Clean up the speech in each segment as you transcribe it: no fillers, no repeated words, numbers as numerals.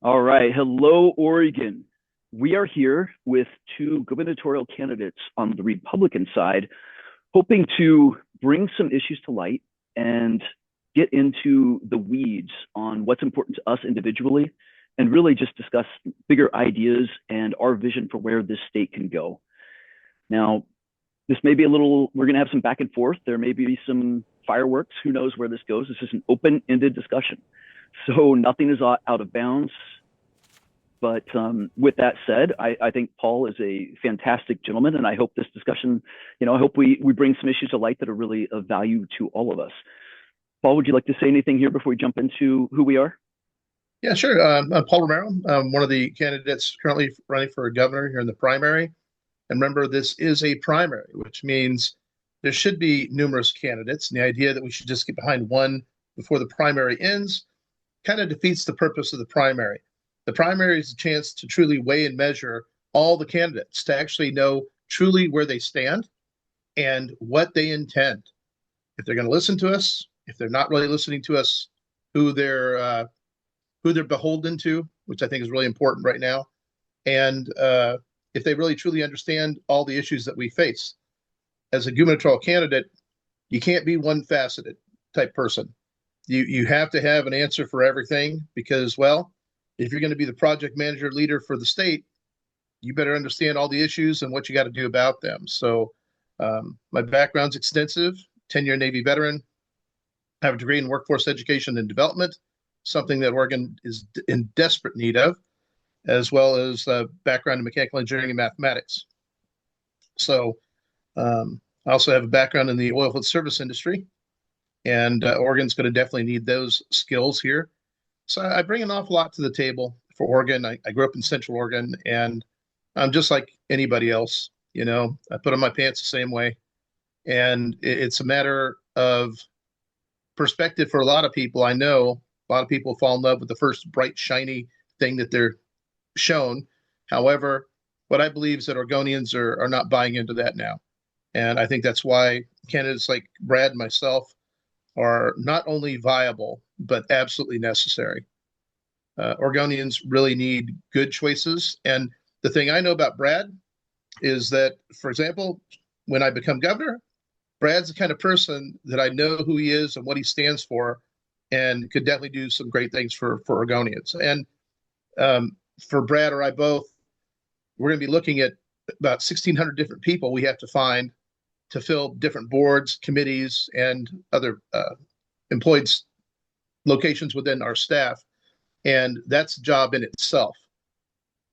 All right. Hello, Oregon. We are here with two gubernatorial candidates on the Republican side, hoping to bring some issues to light and get into the weeds on what's important to us individually and really just discuss bigger ideas and our vision for where this state can go. Now, this may be we're going to have some back and forth. There may be some fireworks. Who knows where this goes? This is an open-ended discussion. So nothing is out of bounds. But with that said, I think Paul is a fantastic gentleman, and I hope this discussion, I hope we bring some issues to light that are really of value to all of us. Paul, would you like to say anything here before we jump into who we are? Yeah, sure. I'm Paul Romero. I'm one of the candidates currently running for governor here in the primary. And remember, this is a primary, which means there should be numerous candidates. And the idea that we should just get behind one before the primary ends kind of defeats the purpose of the primary. The primary is a chance to truly weigh and measure all the candidates, to actually know truly where they stand and what they intend. If they're going to listen to us, if they're not really listening to us, who they're beholden to, which I think is really important right now, and if they really truly understand all the issues that we face. As a gubernatorial candidate, you can't be one faceted type person. You have to have an answer for everything because, well, if you're going to be the project manager leader for the state, you better understand all the issues and what you got to do about them. So my background's extensive, 10-year Navy veteran. I have a degree in workforce education and development, something that Oregon is in desperate need of, as well as a background in mechanical engineering and mathematics. So I also have a background in the oilfield service industry, and Oregon's going to definitely need those skills here. So I bring an awful lot to the table for Oregon. I grew up in Central Oregon, and I'm just like anybody else. I put on my pants the same way. And it's a matter of perspective for a lot of people. I know a lot of people fall in love with the first bright, shiny thing that they're shown. However, what I believe is that Oregonians are not buying into that now. And I think that's why candidates like Brad and myself are not only viable, but absolutely necessary. Oregonians really need good choices. And the thing I know about Brad is that, for example, when I become governor, Brad's the kind of person that I know who he is and what he stands for, and could definitely do some great things for Oregonians. And for Brad or I both, we're going to be looking at about 1,600 different people we have to find to fill different boards, committees, and other employed locations within our staff. And that's a job in itself.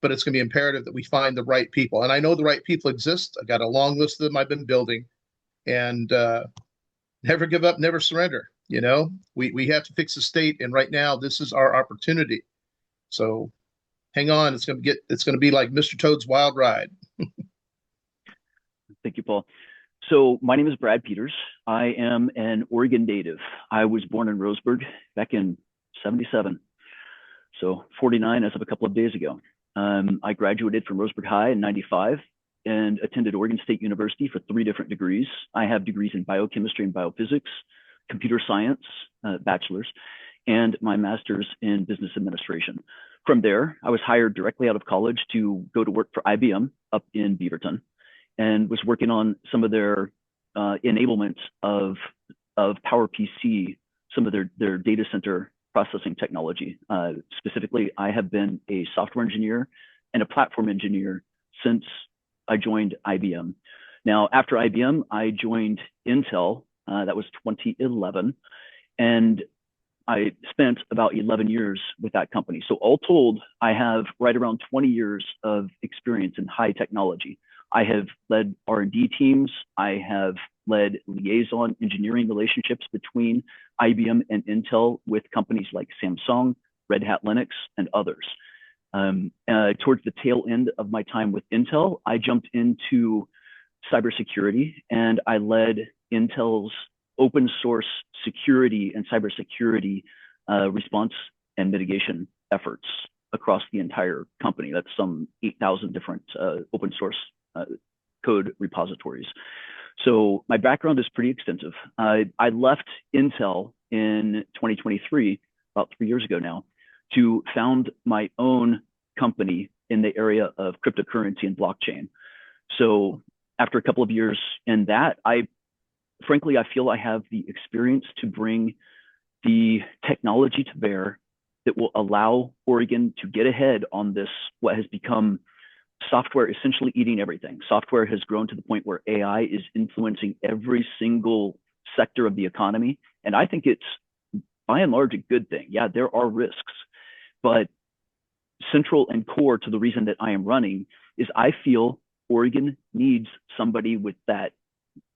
But it's going to be imperative that we find the right people. And I know the right people exist. I got a long list of them I've been building. And never give up, never surrender. We have to fix the state. And right now, this is our opportunity. So hang on. It's going to be like Mr. Toad's Wild Ride. Thank you, Paul. So my name is Brad Peters. I am an Oregon native. I was born in Roseburg back in 77. So 49 as of a couple of days ago. I graduated from Roseburg High in 95 and attended Oregon State University for 3 different degrees. I have degrees in biochemistry and biophysics, computer science, bachelor's, and my master's in business administration. From there, I was hired directly out of college to go to work for IBM up in Beaverton, and was working on some of their enablement of PowerPC, some of their data center processing technology. Specifically, I have been a software engineer and a platform engineer since I joined IBM. Now, after IBM, I joined Intel. That was 2011. And I spent about 11 years with that company. So all told, I have right around 20 years of experience in high technology. I have led R&D teams. I have led liaison engineering relationships between IBM and Intel with companies like Samsung, Red Hat Linux, and others. Towards the tail end of my time with Intel, I jumped into cybersecurity, and I led Intel's open source security and cybersecurity response and mitigation efforts across the entire company. That's some 8,000 different open source code repositories. So my background is pretty extensive. I left Intel in 2023, about 3 years ago now, to found my own company in the area of cryptocurrency and blockchain. So after a couple of years in that, frankly, I feel I have the experience to bring the technology to bear that will allow Oregon to get ahead on this, what has become software essentially eating everything. Software has grown to the point where AI is influencing every single sector of the economy. And I think it's by and large a good thing. Yeah, there are risks, but central and core to the reason that I am running is I feel Oregon needs somebody with that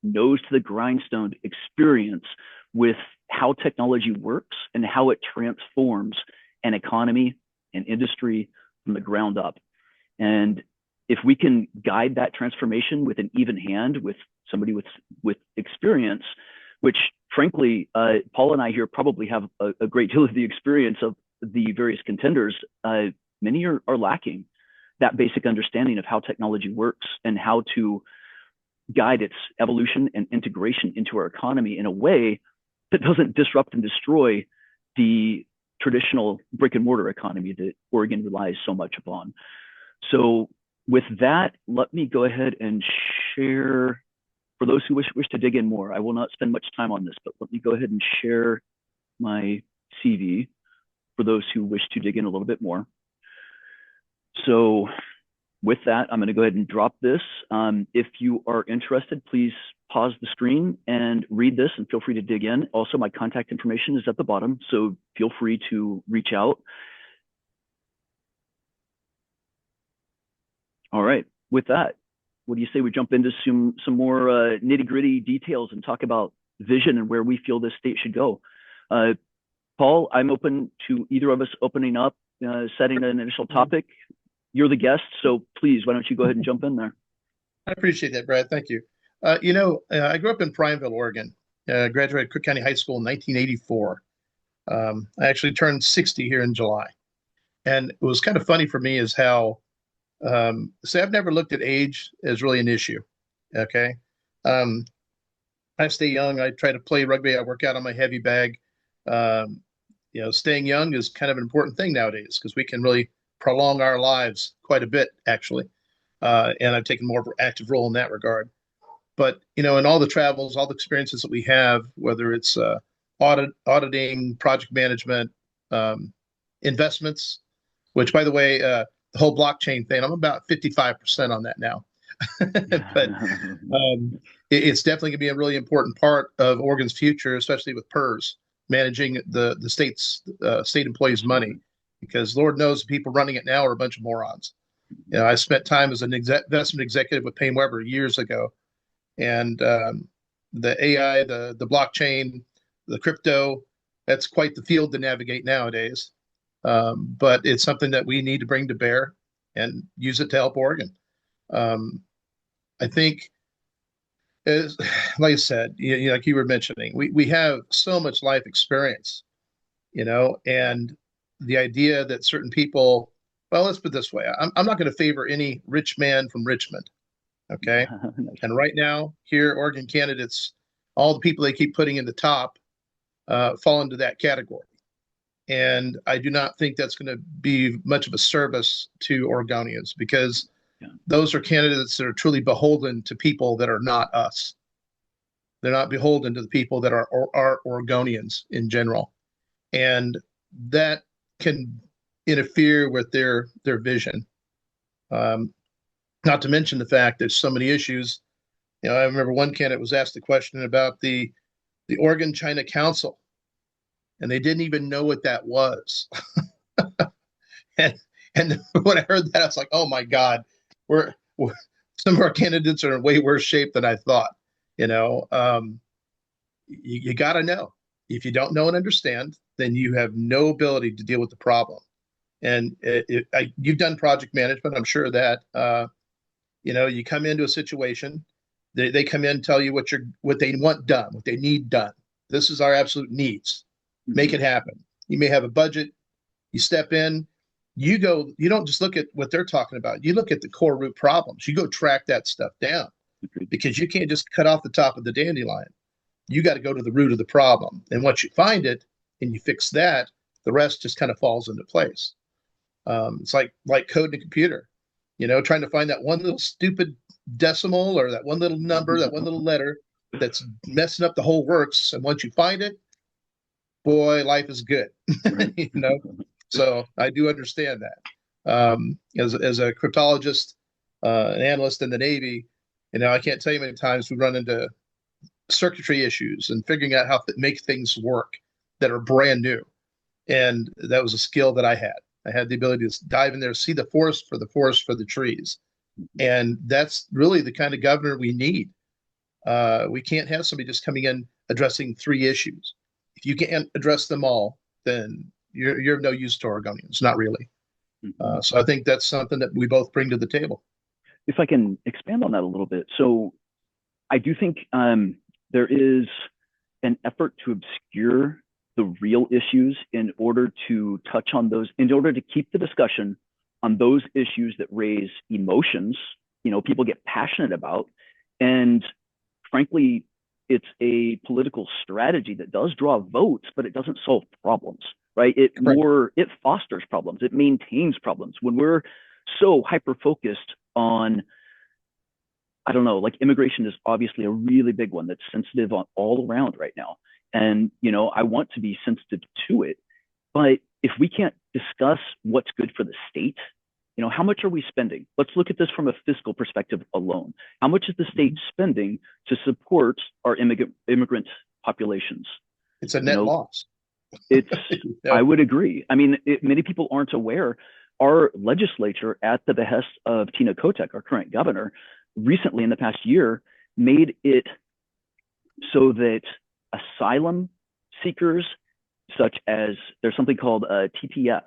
nose to the grindstone experience with how technology works and how it transforms an economy and industry from the ground up. And if we can guide that transformation with an even hand, with somebody with experience, which frankly, Paul and I here probably have a great deal of the experience of the various contenders, many are lacking that basic understanding of how technology works and how to guide its evolution and integration into our economy in a way that doesn't disrupt and destroy the traditional brick and mortar economy that Oregon relies so much upon. So with that, let me go ahead and share, for those who wish to dig in more. I will not spend much time on this, but let me go ahead and share my CV for those who wish to dig in a little bit more. So with that, I'm going to go ahead and drop this. If you are interested, please pause the screen and read this and feel free to dig in. Also, my contact information is at the bottom, so feel free to reach out. All right, with that, what do you say we jump into some more nitty-gritty details and talk about vision and where we feel this state should go? Paul, I'm open to either of us opening up, setting an initial topic. You're the guest, so please, why don't you go ahead and jump in there? I appreciate that, Brad. Thank you. I grew up in Prineville, Oregon. Graduated Cook County High School in 1984. I actually turned 60 here in July. And it was kind of funny for me is how, I've never looked at age as really an issue. Okay. I stay young. I try to play rugby. I work out on my heavy bag. Staying young is kind of an important thing nowadays because we can really prolong our lives quite a bit, actually. And I've taken more of an active role in that regard. But, in all the travels, all the experiences that we have, whether it's auditing, project management, investments, which, by the way, the whole blockchain thing, I'm about 55% on that now. But it's definitely going to be a really important part of Oregon's future, especially with PERS, managing the state's state employees' money, because Lord knows the people running it now are a bunch of morons. I spent time as an investment executive with Payne Weber years ago, and the AI, the blockchain, the crypto, that's quite the field to navigate nowadays. But it's something that we need to bring to bear and use it to help Oregon. I think, like I said, like you were mentioning, we have so much life experience, and the idea that certain people, well, let's put it this way. I'm not going to favor any rich man from Richmond. Okay. And right now here, Oregon candidates, all the people they keep putting in the top fall into that category. And I do not think that's going to be much of a service to Oregonians because those are candidates that are truly beholden to people that are not us. They're not beholden to the people that are Oregonians in general. And that can interfere with their vision. Not to mention the fact there's so many issues. I remember one candidate was asked a question about the Oregon-China Council, and they didn't even know what that was. and when I heard that, I was like, oh my God, we're some of our candidates are in way worse shape than I thought. You got to know. If you don't know and understand, then you have no ability to deal with the problem. And you've done project management, I'm sure of that. You come into a situation, they come in and tell you what they want done, what they need done. This is our absolute needs. Make it happen. You may have a budget. You step in, you don't just look at what they're talking about. You look at the core root problems. You go track that stuff down because you can't just cut off the top of the dandelion. You got to go to the root of the problem. And once you find it and you fix that, The rest just kind of falls into place. It's like code in a computer, trying to find that one little stupid decimal or that one little number, that one little letter that's messing up the whole works. And once you find it, boy, life is good. So I do understand that. As a cryptologist, an analyst in the Navy, I can't tell you many times we run into circuitry issues and figuring out how to make things work that are brand new. And that was a skill that I had. I had the ability to dive in there, see the forest for the trees. And that's really the kind of governor we need. We can't have somebody just coming in addressing 3 issues. If you can't address them all, then you're of no use to Oregonians, not really. So I think that's something that we both bring to the table. If I can expand on that a little bit. So I do think there is an effort to obscure the real issues in order to touch on those, in order to keep the discussion on those issues that raise emotions, people get passionate about. And frankly, it's a political strategy that does draw votes, but it doesn't solve problems, right? It fosters problems. It maintains problems. When we're so hyper-focused on, I don't know, like immigration is obviously a really big one that's sensitive on all around right now. And, I want to be sensitive to it. But if we can't discuss what's good for the state, how much are we spending? Let's look at this from a fiscal perspective alone. How much is the state spending to support our immigrant populations? It's a net loss. It's, I would agree. I mean, many people aren't aware. Our legislature, at the behest of Tina Kotek, our current governor, recently in the past year, made it so that asylum seekers, such as there's something called TPS.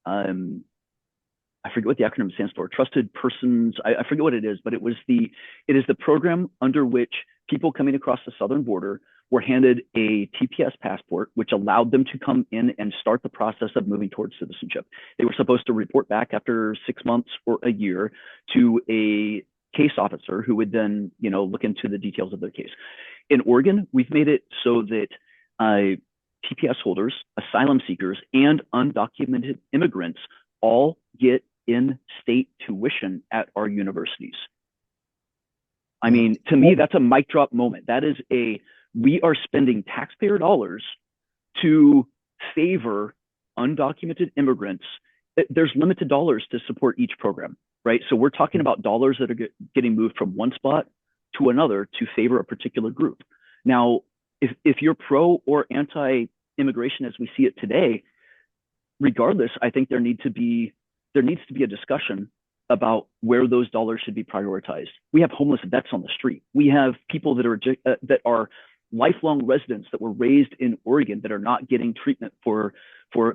I forget what the acronym stands for. Trusted persons. I forget what it is, but it is the program under which people coming across the southern border were handed a TPS passport, which allowed them to come in and start the process of moving towards citizenship. They were supposed to report back after 6 months or a year to a case officer who would then, look into the details of their case. In Oregon, we've made it so that TPS holders, asylum seekers, and undocumented immigrants all get in-state tuition at our universities. I mean, to me, that's a mic drop moment. That is we are spending taxpayer dollars to favor undocumented immigrants. There's limited dollars to support each program, right? So we're talking about dollars that are getting moved from one spot to another to favor a particular group. Now, if you're pro or anti-immigration as we see it today, regardless, I think there needs to be a discussion about where those dollars should be prioritized. We have homeless vets on the street. We have people that are lifelong residents that were raised in Oregon that are not getting treatment for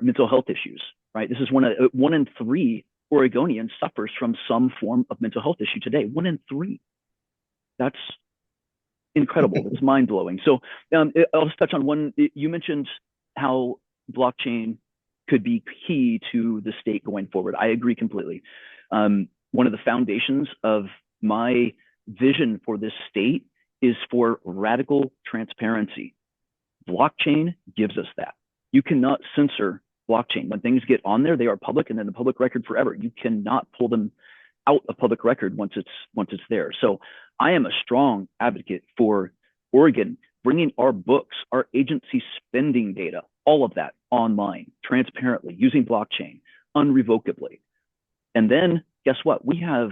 mental health issues, right? This is one in 3 Oregonians suffers from some form of mental health issue today. 1 in 3. That's incredible. It's mind blowing. So I'll just touch on one. You mentioned how blockchain could be key to the state going forward. I agree completely. One of the foundations of my vision for this state is for radical transparency. Blockchain gives us that. You cannot censor blockchain. When things get on there, they are public and then the public record forever. You cannot pull them out of public record once it's there. So I am a strong advocate for Oregon bringing our books, our agency spending data, all of that online, transparently, using blockchain, unrevocably. And then guess what? We have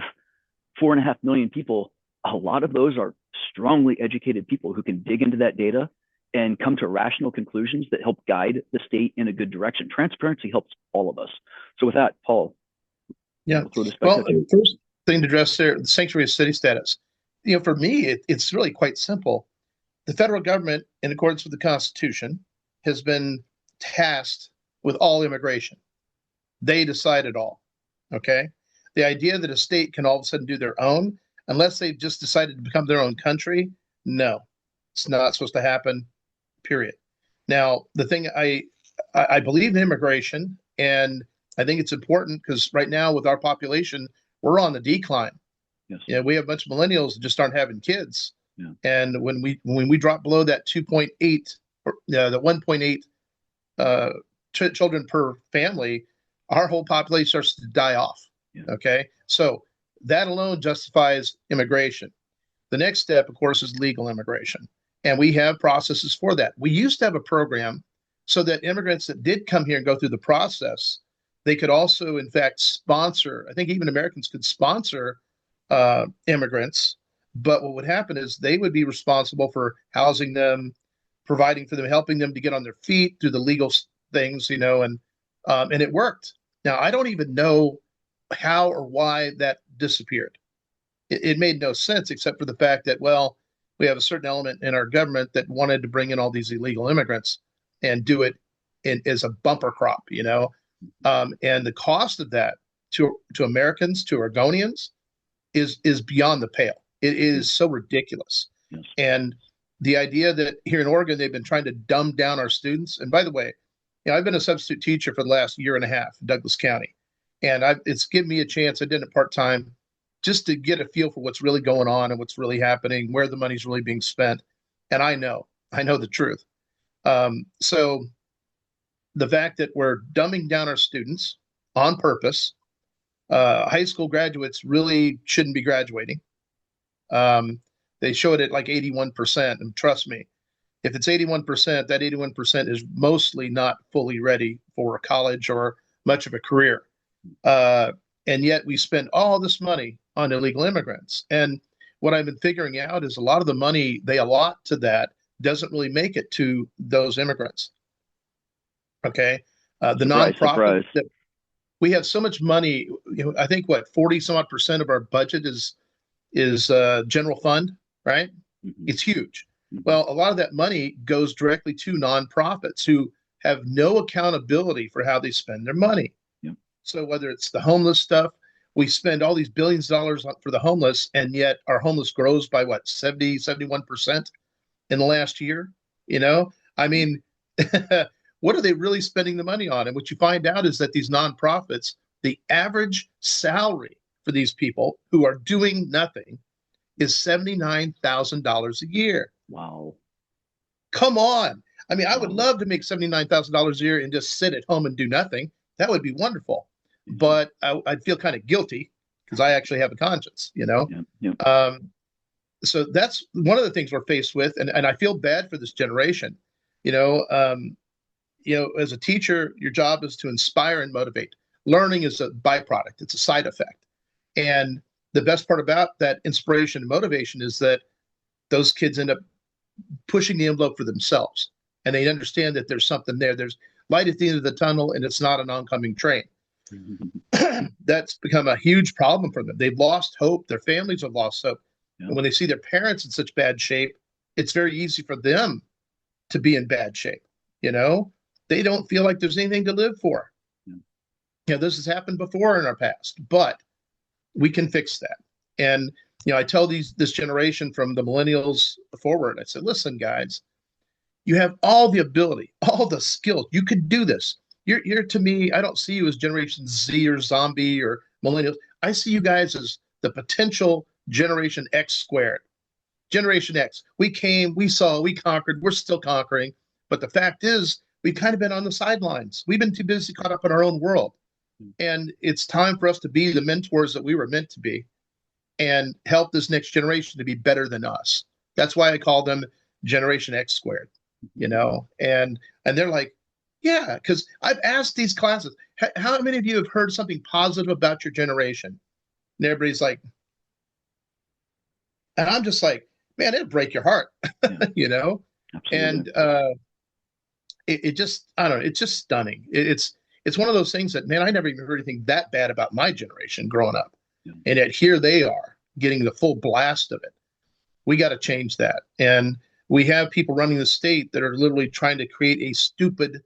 4.5 million people. A lot of those are strongly educated people who can dig into that data and come to rational conclusions that help guide the state in a good direction. Transparency helps all of us. So with that, Paul. Yeah. Well, first thing to address there, the sanctuary of city status. For me, it's really quite simple. The federal government, in accordance with the Constitution, has been tasked with all immigration. They decide it all. Okay. The idea that a state can all of a sudden do their own, unless they've just decided to become their own country, no, it's not supposed to happen, period. Now, the thing I believe in immigration, and I think it's important because right now with our population, we're on the decline. Yes. We have a bunch of millennials that just aren't having kids. Yeah. And when we drop below that 2.8, or the 1.8 children per family, our whole population starts to die off. Yeah. Okay. So that alone justifies immigration. The next step, of course, is legal immigration. And we have processes for that. We used to have a program so that immigrants that did come here and go through the process, they could also, in fact, sponsor. I think even Americans could sponsor immigrants. But what would happen is they would be responsible for housing them, providing for them, helping them to get on their feet through the legal things, and it worked. Now, I don't even know how or why that disappeared. It made no sense except for the fact that, well, we have a certain element in our government that wanted to bring in all these illegal immigrants and do it as a bumper crop, and the cost of that to Americans, to Oregonians, is beyond the pale. It is so ridiculous. Yes. And the idea that here in Oregon, they've been trying to dumb down our students. And by the way, I've been a substitute teacher for the last year and a half in Douglas County. And it's given me a chance. I did it part-time just to get a feel for what's really going on and what's really happening, where the money's really being spent. And I know the truth. So the fact that we're dumbing down our students on purpose, high school graduates really shouldn't be graduating. They show it at like 81%. And trust me, if it's 81%, that 81% is mostly not fully ready for college or much of a career. And yet we spend all this money on illegal immigrants. And what I've been figuring out is a lot of the money they allot to that doesn't really make it to those immigrants. Okay. The nonprofit that we have so much money, I think 40 some odd percent of our budget is general fund, right? Mm-hmm. It's huge. Mm-hmm. Well, a lot of that money goes directly to nonprofits who have no accountability for how they spend their money. Yep. So whether it's the homeless stuff, we spend all these billions of dollars for the homeless, and yet our homeless grows by 70, 71% in the last year. I mean, what are they really spending the money on? And what you find out is that these nonprofits, the average salary for these people who are doing nothing is $79,000 a year. Wow. Come on. I mean, I would love to make $79,000 a year and just sit at home and do nothing. That would be wonderful. Mm-hmm. But I'd feel kind of guilty because I actually have a conscience, Yep. So that's one of the things we're faced with. And I feel bad for this generation. As a teacher, your job is to inspire and motivate. Learning is a byproduct. It's a side effect. And the best part about that inspiration and motivation is that those kids end up pushing the envelope for themselves. And they understand that there's something there. There's light at the end of the tunnel, and it's not an oncoming train. That's become a huge problem for them. They've lost hope. Their families have lost hope. Yeah. And when they see their parents in such bad shape, it's very easy for them to be in bad shape. They don't feel like there's anything to live for. Yeah. This has happened before in our past, but we can fix that. And, I tell this generation from the millennials forward, I said, listen, guys, you have all the ability, all the skills. You could do this. You're to me, I don't see you as Generation Z or Zombie or millennials. I see you guys as the potential Generation X squared. Generation X. We came, we saw, we conquered, we're still conquering. But the fact is, we've kind of been on the sidelines. We've been too busy caught up in our own world. And it's time for us to be the mentors that we were meant to be and help this next generation to be better than us. That's why I call them Generation X squared, and they're like, yeah, because I've asked these classes, how many of you have heard something positive about your generation? And everybody's like, and I'm just like, man, it'll break your heart, Absolutely. And it just, I don't know, it's just stunning. It's one of those things that, man, I never even heard anything that bad about my generation growing up. Yeah. And yet here they are getting the full blast of it. We got to change that. And we have people running the state that are literally trying to create a stupid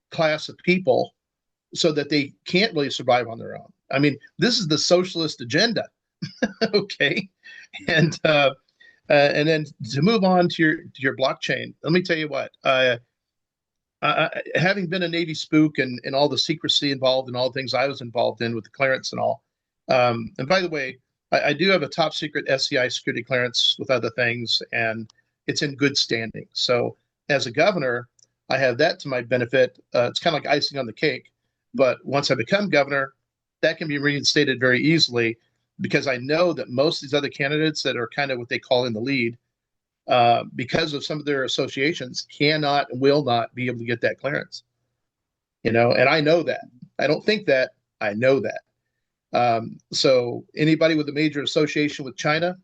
class of people so that they can't really survive on their own. I mean, this is the socialist agenda. Okay. And then to move on to your blockchain, let me tell you what, having been a Navy spook and all the secrecy involved and all the things I was involved in with the clearance and all. And by the way, I do have a top secret SCI security clearance with other things, and it's in good standing. So as a governor, I have that to my benefit. It's kind of like icing on the cake. But once I become governor, that can be reinstated very easily because I know that most of these other candidates that are kind of what they call in the lead, because of some of their associations, cannot and will not be able to get that clearance. And I know that. I don't think that. I know that. So anybody with a major association with China,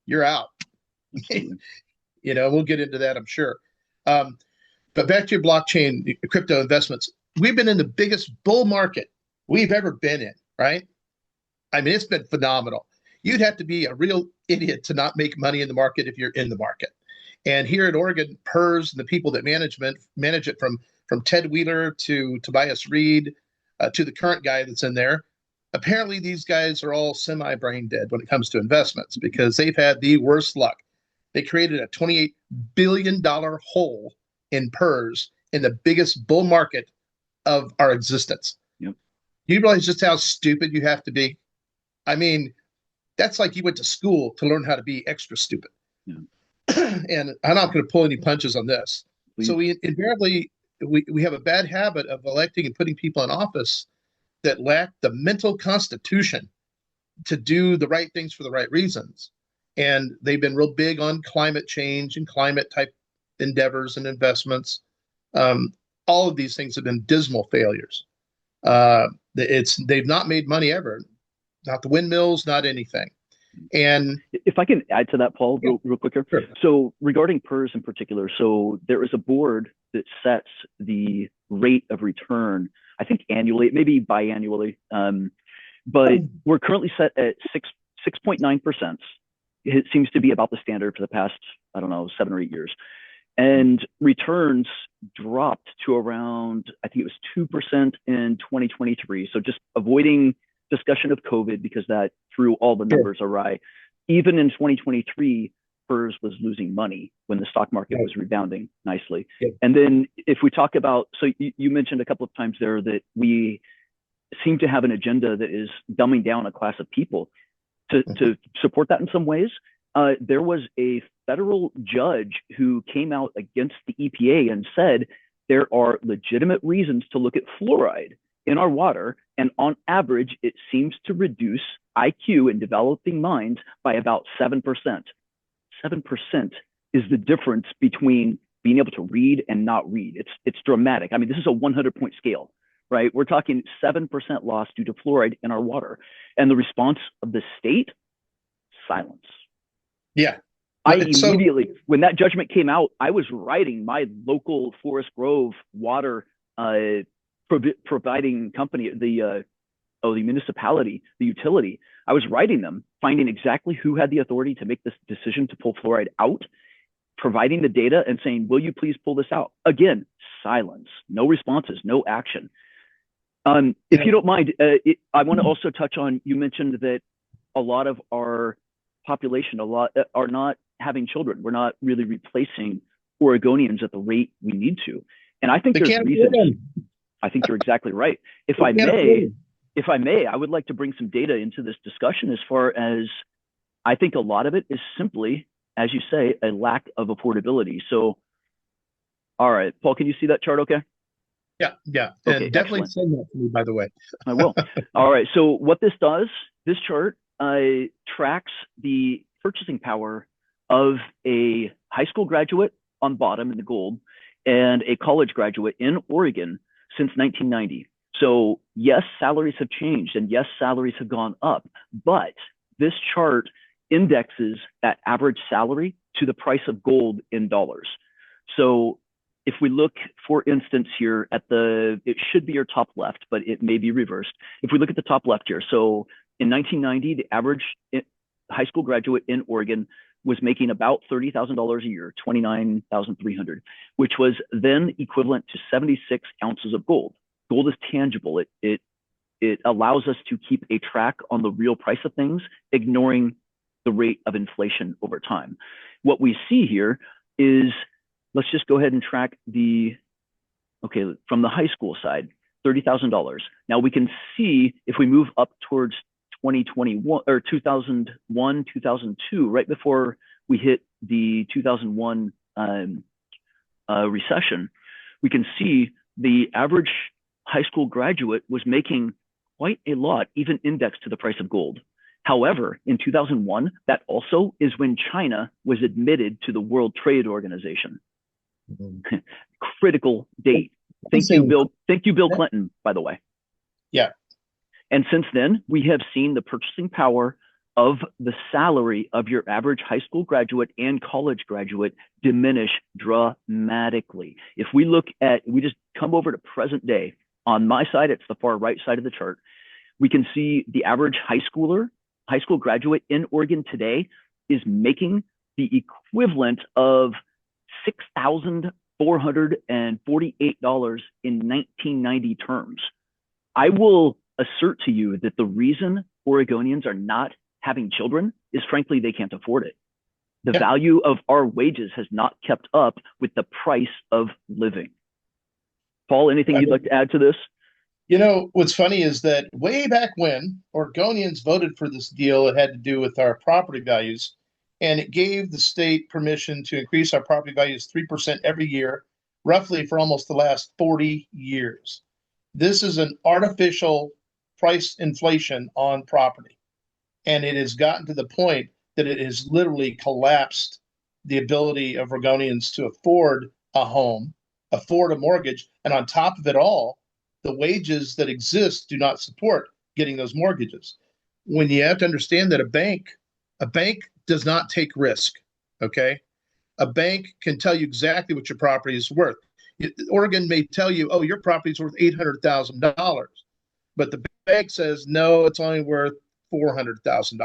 you're out. We'll get into that, I'm sure. But back to your blockchain crypto investments. We've been in the biggest bull market we've ever been in, right? I mean, it's been phenomenal. You'd have to be a real idiot to not make money in the market if you're in the market. And here at Oregon, PERS and the people that manage it from Ted Wheeler to Tobias Reed to the current guy that's in there. Apparently, these guys are all semi-brain dead when it comes to investments because they've had the worst luck. They created a $28 billion hole in PERS in the biggest bull market of our existence. Yep. You realize just how stupid you have to be? I mean, that's like you went to school to learn how to be extra stupid. Yeah. And I'm not going to pull any punches on this. Please. So we invariably we have a bad habit of electing and putting people in office that lack the mental constitution to do the right things for the right reasons. And they've been real big on climate change and climate type endeavors and investments. All of these things have been dismal failures. They've not made money ever, not the windmills, not anything. And if I can add to that, Paul, real quick here. Sure. So regarding PERS in particular, so there is a board that sets the rate of return, I think annually, maybe biannually, but we're currently set at 6.9%. It seems to be about the standard for the past, 7 or 8 years. And returns dropped to around, I think it was 2% in 2023. So just avoiding discussion of COVID because that threw all the numbers awry. Even in 2023, PERS was losing money when the stock market was rebounding nicely. Yeah. And then if we talk about, so you mentioned a couple of times there that we seem to have an agenda that is dumbing down a class of people. To support that in some ways, there was a federal judge who came out against the EPA and said there are legitimate reasons to look at fluoride in our water, and on average, it seems to reduce IQ in developing minds by about 7%. 7% is the difference between being able to read and not read. It's dramatic. I mean, this is a 100-point scale, right? We're talking 7% loss due to fluoride in our water. And the response of the state, silence. Yeah. I immediately, when that judgment came out, I was writing my local Forest Grove water providing company, the municipality, the utility. I was writing them, finding exactly who had the authority to make this decision to pull fluoride out, providing the data and saying, will you please pull this out? Again, silence, no responses, no action. If you don't mind, I want to also touch on, you mentioned that a lot of our population, are not having children. We're not really replacing Oregonians at the rate we need to. And I think there's reasons. I think you're exactly right. If I may, I would like to bring some data into this discussion as far as I think a lot of it is simply, as you say, a lack of affordability. So, all right, Paul, can you see that chart okay? Yeah. Okay, and definitely send that to me, by the way. I will. All right. So what this does, this chart tracks the purchasing power of a high school graduate on bottom in the gold and a college graduate in Oregon since 1990. So yes, salaries have changed and yes, salaries have gone up, but this chart indexes that average salary to the price of gold in dollars. So if we look, for instance, here at it should be your top left, but it may be reversed. If we look at the top left here, so in 1990, the average high school graduate in Oregon was making about $30,000 a year, $29,300, which was then equivalent to 76 ounces of gold. Gold is tangible. It allows us to keep a track on the real price of things, ignoring the rate of inflation over time. What we see here is, let's just go ahead and track from the high school side, $30,000. Now we can see if we move up towards 2021 or 2001, 2002, right before we hit the 2001 recession, we can see the average high school graduate was making quite a lot, even indexed to the price of gold. However, in 2001, that also is when China was admitted to the World Trade Organization. Critical date. Thank you, Bill Clinton, by the way. Yeah. And since then, we have seen the purchasing power of the salary of your average high school graduate and college graduate diminish dramatically. If we just come over to present day, on my side, it's the far right side of the chart, we can see the average high school graduate in Oregon today is making the equivalent of $6,448 in 1990 terms. I will assert to you that the reason Oregonians are not having children is, frankly, they can't afford it. The value of our wages has not kept up with the price of living. Paul, anything you'd like to add to this? You know, what's funny is that way back when Oregonians voted for this deal, it had to do with our property values, and it gave the state permission to increase our property values 3% every year, roughly for almost the last 40 years. This is an artificial price inflation on property, and it has gotten to the point that it has literally collapsed the ability of Oregonians to afford a home, afford a mortgage, and on top of it all, the wages that exist do not support getting those mortgages. When you have to understand that a bank does not take risk, okay? A bank can tell you exactly what your property is worth. Oregon may tell you, oh, your property is worth $800,000, but the bank says, no, it's only worth $400,000.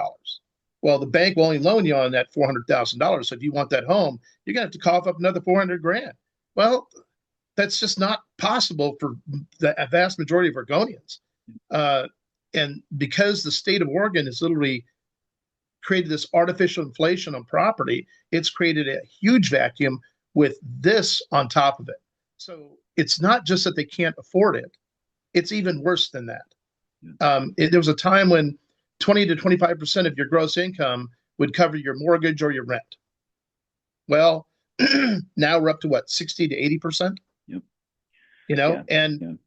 Well, the bank will only loan you on that $400,000. So if you want that home, you're going to have to cough up another $400,000. Well, that's just not possible for the vast majority of Oregonians. And because the state of Oregon has literally created this artificial inflation on property, it's created a huge vacuum with this on top of it. So it's not just that they can't afford it, it's even worse than that. There was a time when 20 to 25% of your gross income would cover your mortgage or your rent. Well, now we're up to what, 60 to 80%? Yep. You know, and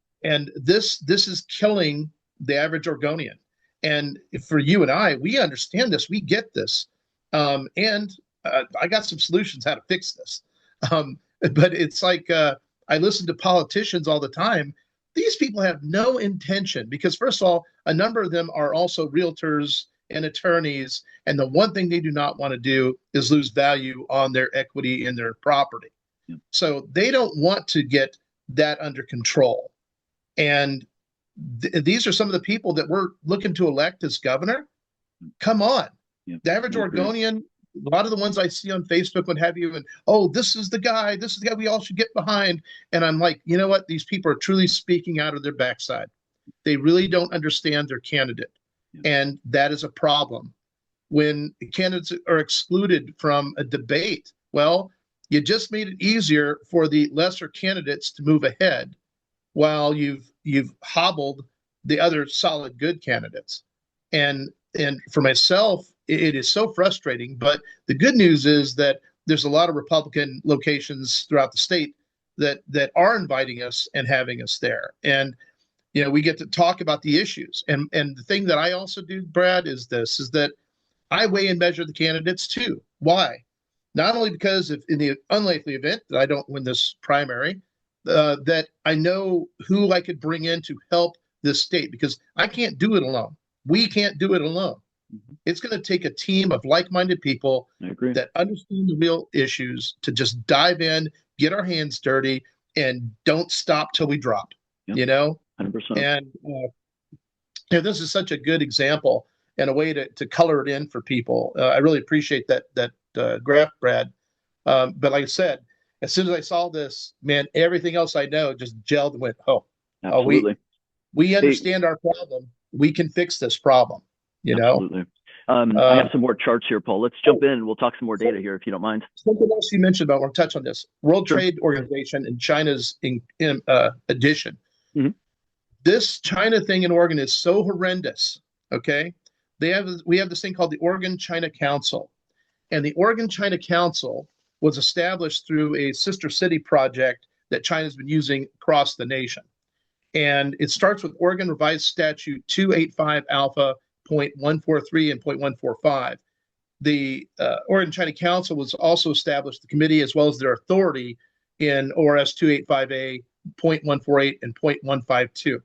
this is killing the average Oregonian. And for you and I, we understand this, we get this. And I got some solutions how to fix this. But it's like, I listen to politicians all the time. These people have no intention because, first of all, a number of them are also realtors and attorneys. And the one thing they do not want to do is lose value on their equity in their property. Yeah. So they don't want to get that under control. And these are some of the people that we're looking to elect as governor. Come on. Yeah. The average Oregonian, a lot of the ones I see on Facebook, what have you, and, oh, this is the guy we all should get behind. And I'm like, you know what? These people are truly speaking out of their backside. They really don't understand their candidate. Yeah. And that is a problem. When candidates are excluded from a debate, well, you just made it easier for the lesser candidates to move ahead while you've hobbled the other solid good candidates. And for myself, it is so frustrating. But the good news is that there's a lot of Republican locations throughout the state that are inviting us and having us there. And, you know, we get to talk about the issues. And the thing that I also do, Brad, is that I weigh and measure the candidates too. Why? Not only because if in the unlikely event that I don't win this primary, that I know who I could bring in to help this state, because I can't do it alone. We can't do it alone. Mm-hmm. It's going to take a team of like-minded people that understand the real issues to just dive in, get our hands dirty, and don't stop till we drop. Yep. You know, 100%. And this is such a good example and a way to color it in for people. I really appreciate that graph, Brad. But like I said, as soon as I saw this, man, everything else I know just gelled and went, absolutely. We understand our problem. We can fix this problem, you absolutely. know? I have some more charts here, Paul. Let's jump in. We'll talk some more data here, if you don't mind. Something else you mentioned about, we'll touch on this. World Trade Organization and China's addition. Mm-hmm. This China thing in Oregon is so horrendous, okay? We have this thing called the Oregon-China Council. And the Oregon-China Council was established through a sister city project that China's been using across the nation. And it starts with Oregon Revised Statute 285 Alpha .143 and .145. The Oregon China Council was also established, the committee, as well as their authority in ORS 285A .148 and .152.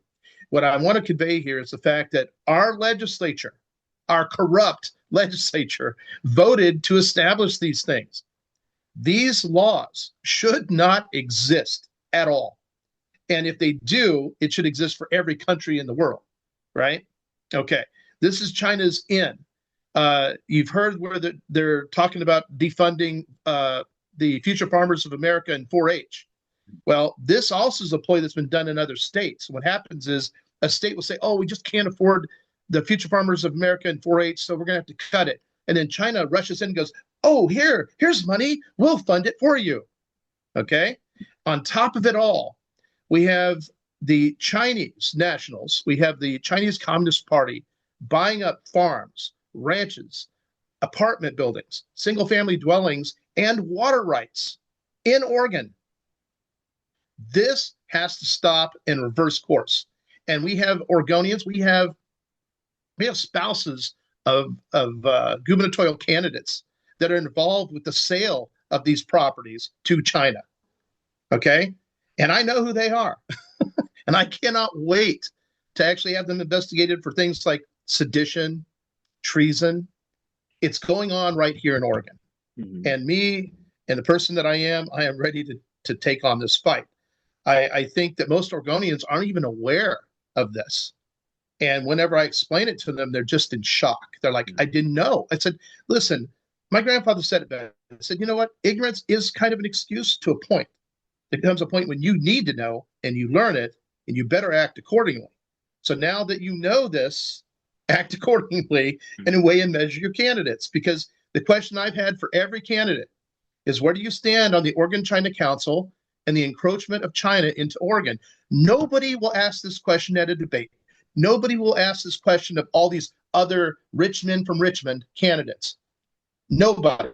What I want to convey here is the fact that our legislature, our corrupt legislature, voted to establish these things. These laws should not exist at all. And if they do, it should exist for every country in the world, right? Okay, this is China's in. You've heard where they're talking about defunding the Future Farmers of America and 4-H. Well, this also is a ploy that's been done in other states. What happens is a state will say, oh, we just can't afford the Future Farmers of America and 4-H, so we're going to have to cut it. And then China rushes in and goes, oh, here's money. We'll fund it for you. Okay? On top of it all, we have the Chinese nationals. We have the Chinese Communist Party buying up farms, ranches, apartment buildings, single-family dwellings, and water rights in Oregon. This has to stop and reverse course. And we have Oregonians, we have spouses of gubernatorial candidates that are involved with the sale of these properties to China. Okay? And I know who they are. And I cannot wait to actually have them investigated for things like sedition, treason. It's going on right here in Oregon. Mm-hmm. And me and the person that I am ready to take on this fight. I think that most Oregonians aren't even aware of this. And whenever I explain it to them, they're just in shock. They're like, I didn't know. I said, listen, my grandfather said it better. I said, you know what? Ignorance is kind of an excuse to a point. There comes a point when you need to know and you learn it and you better act accordingly. So now that you know this, act accordingly and weigh and measure your candidates. Because the question I've had for every candidate is, where do you stand on the Oregon-China Council and the encroachment of China into Oregon? Nobody will ask this question at a debate. Nobody will ask this question of all these other rich men from Richmond candidates. Nobody.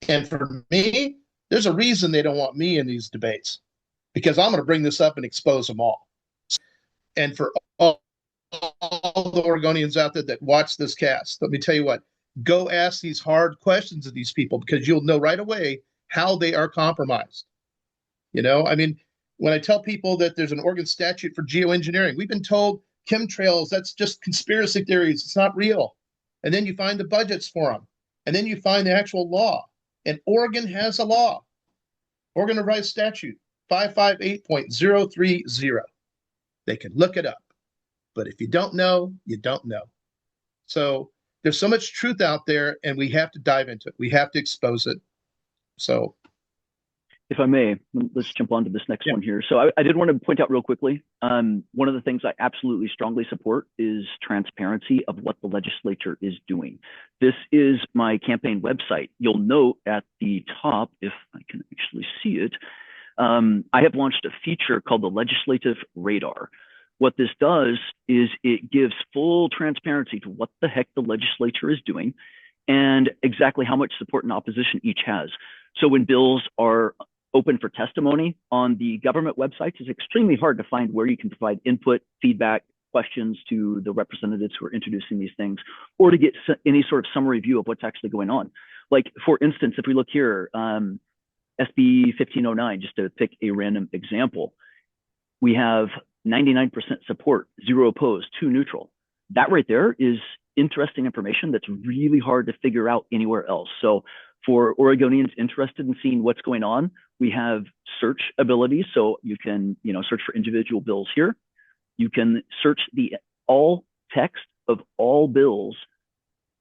And for me, there's a reason they don't want me in these debates, because I'm going to bring this up and expose them all. And for all the Oregonians out there that watch this cast, let me tell you what, go ask these hard questions of these people, because you'll know right away how they are compromised. You know, I mean, when I tell people that there's an Oregon statute for geoengineering, we've been told chemtrails, that's just conspiracy theories. It's not real. And then you find the budgets for them. And then you find the actual law. And Oregon has a law. Oregon Revised Statute 558.030. They can look it up. But if you don't know, you don't know. So there's so much truth out there, and we have to dive into it. We have to expose it. So, if I may, let's jump on to this next one here. So I did want to point out real quickly, one of the things I absolutely strongly support is transparency of what the legislature is doing. This is my campaign website. You'll note at the top, if I can actually see it, I have launched a feature called the Legislative Radar. What this does is it gives full transparency to what the heck the legislature is doing and exactly how much support and opposition each has. So when bills are open for testimony on the government websites, it's extremely hard to find where you can provide input, feedback, questions to the representatives who are introducing these things, or to get any sort of summary view of what's actually going on. Like, for instance, if we look here, SB 1509, just to pick a random example, we have 99% support, 0 opposed, 2 neutral. That right there is interesting information that's really hard to figure out anywhere else. So for Oregonians interested in seeing what's going on, we have search abilities. So you can, search for individual bills here. You can search the all text of all bills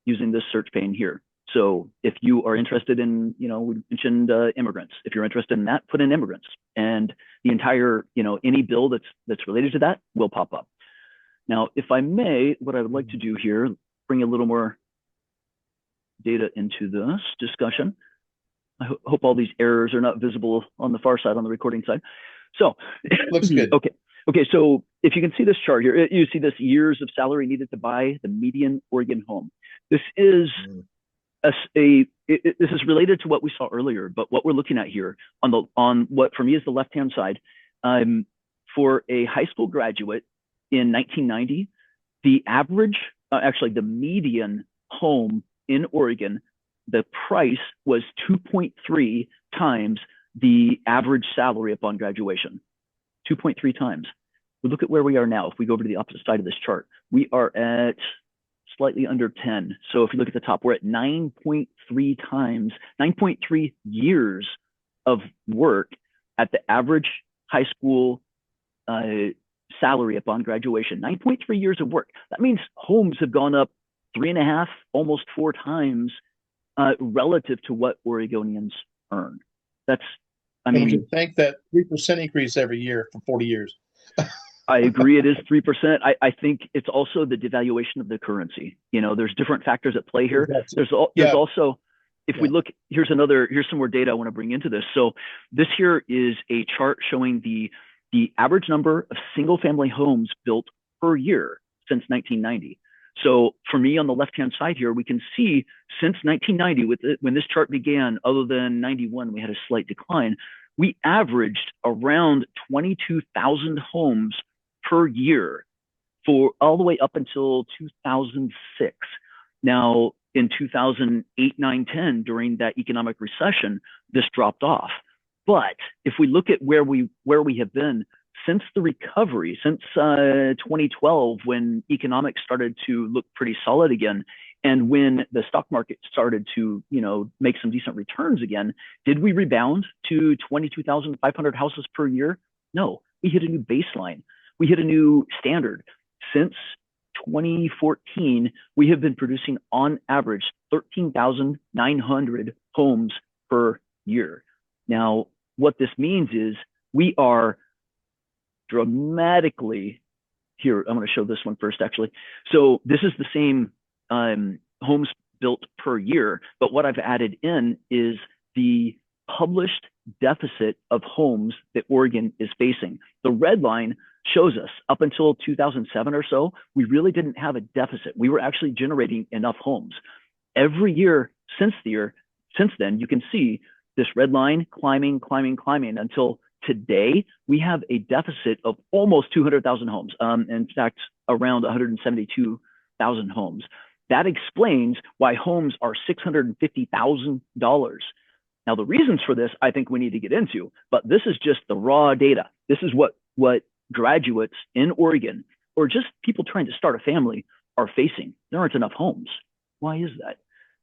using this search pane here. So if you are interested in, we mentioned immigrants. If you're interested in that, put in immigrants, and the entire, any bill that's related to that will pop up. Now, if I may, what I would like to do here, bring a little more data into this discussion. I hope all these errors are not visible on the far side, on the recording side. So looks good. Okay. So if you can see this chart here, you see this years of salary needed to buy the median Oregon home. This is this is related to what we saw earlier, but what we're looking at here on what for me is the left-hand side, for a high school graduate in 1990, the average, actually the median home in Oregon, the price was 2.3 times the average salary upon graduation. 2.3 times. We look at where we are now. If we go over to the opposite side of this chart, we are at slightly under 10. So if you look at the top, we're at 9.3 times, 9.3 years of work at the average high school salary upon graduation. 9.3 years of work. That means homes have gone up 3.5, almost 4 times relative to what Oregonians earn. That's, I mean, you think that 3% increase every year for 40 years. I agree. It is 3%. I think it's also the devaluation of the currency. You know, there's different factors at play here. There's also, if we look, here's some more data I want to bring into this. So this here is a chart showing the average number of single family homes built per year since 1990. So for me on the left-hand side here, we can see since 1990, when this chart began, other than 91, we had a slight decline. We averaged around 22,000 homes per year for all the way up until 2006. Now, in 2008, 9, 10, during that economic recession, this dropped off. But if we look at where we have been since the recovery, since 2012, when economics started to look pretty solid again, and when the stock market started to, you know, make some decent returns again, did we rebound to 22,500 houses per year? No, we hit a new baseline. We hit a new standard. Since 2014, we have been producing on average 13,900 homes per year. Now, what this means is we are dramatically here. I'm going to show this one first, actually. So this is the same homes built per year, but what I've added in is the published deficit of homes that Oregon is facing. The red line shows us up until 2007 or so, we really didn't have a deficit. We were actually generating enough homes. Every year since then, you can see this red line climbing until today, we have a deficit of almost 200,000 homes. In fact, around 172,000 homes. That explains why homes are $650,000. Now, the reasons for this, I think we need to get into, but this is just the raw data. This is what graduates in Oregon, or just people trying to start a family, are facing. There aren't enough homes. Why is that?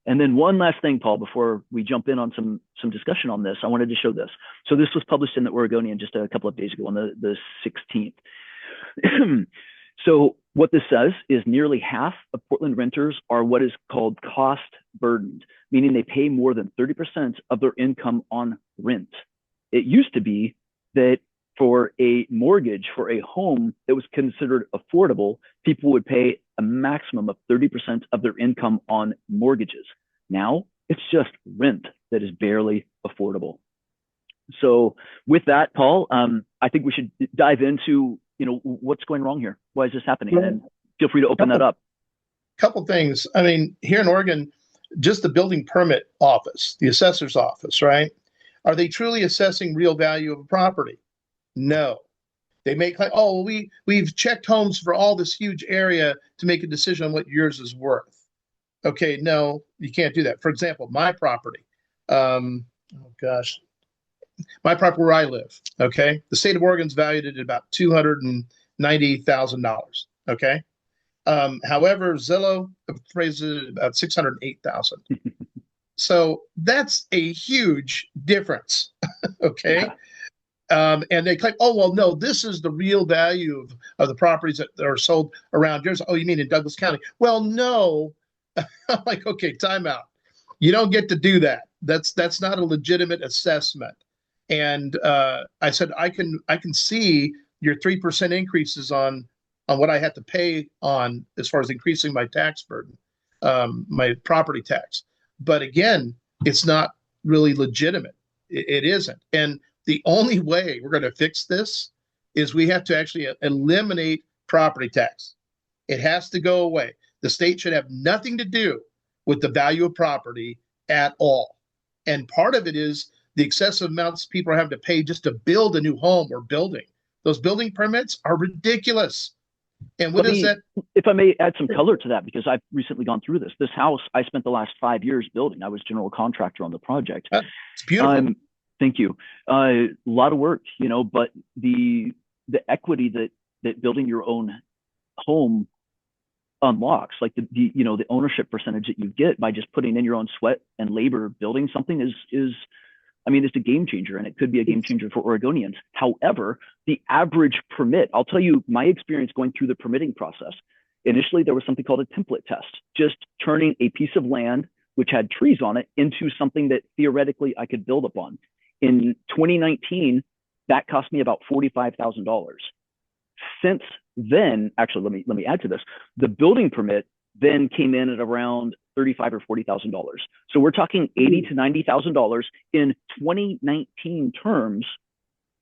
And then one last thing, Paul, before we jump in on some discussion on this, I wanted to show this. So this was published in the Oregonian just a couple of days ago on the 16th. So what this says is nearly half of Portland renters are what is called cost burdened, meaning they pay more than 30% of their income on rent. It used to be that for a mortgage for a home that was considered affordable, people would pay a maximum of 30% of their income on mortgages. Now it's just rent that is barely affordable. So with that, Paul, I think we should dive into, you know, what's going wrong here. Why is this happening? And feel free to open that up. Couple things. I mean, here in Oregon, just the building permit office, the assessor's office, right? Are they truly assessing real value of a property? No. They make like, oh, we've checked homes for all this huge area to make a decision on what yours is worth. Okay, no, you can't do that. For example, my property, my property where I live, okay? The state of Oregon's valued at about $290,000, okay? However, Zillow appraises it about $608,000. So that's a huge difference, okay? Yeah. And they claim, oh, well, no, this is the real value of the properties that are sold around yours. Oh, you mean in Douglas County? Well, no. I'm like, okay, time out. You don't get to do that. That's not a legitimate assessment. And I said, I can see your 3% increases on what I had to pay on as far as increasing my tax burden, my property tax. But again, it's not really legitimate. It isn't. And the only way we're going to fix this is we have to actually eliminate property tax. It has to go away. The state should have nothing to do with the value of property at all. And part of it is the excessive amounts people are having to pay just to build a new home or building. Those building permits are ridiculous. And what is that? If I may add some color to that, because I've recently gone through this. This house, I spent the last 5 years building. I was general contractor on the project. It's beautiful. Thank you. A lot of work, you know, but the equity that building your own home unlocks, like the you know, the ownership percentage that you get by just putting in your own sweat and labor building something is I mean, it's a game changer, and it could be a game changer for Oregonians. However, the average permit, I'll tell you my experience going through the permitting process. Initially, there was something called a template test, just turning a piece of land which had trees on it into something that theoretically I could build upon. In 2019, that cost me about $45,000. Since then, actually, let me add to this. The building permit then came in at around $35,000 or $40,000. So we're talking $80,000 to $90,000 in 2019 terms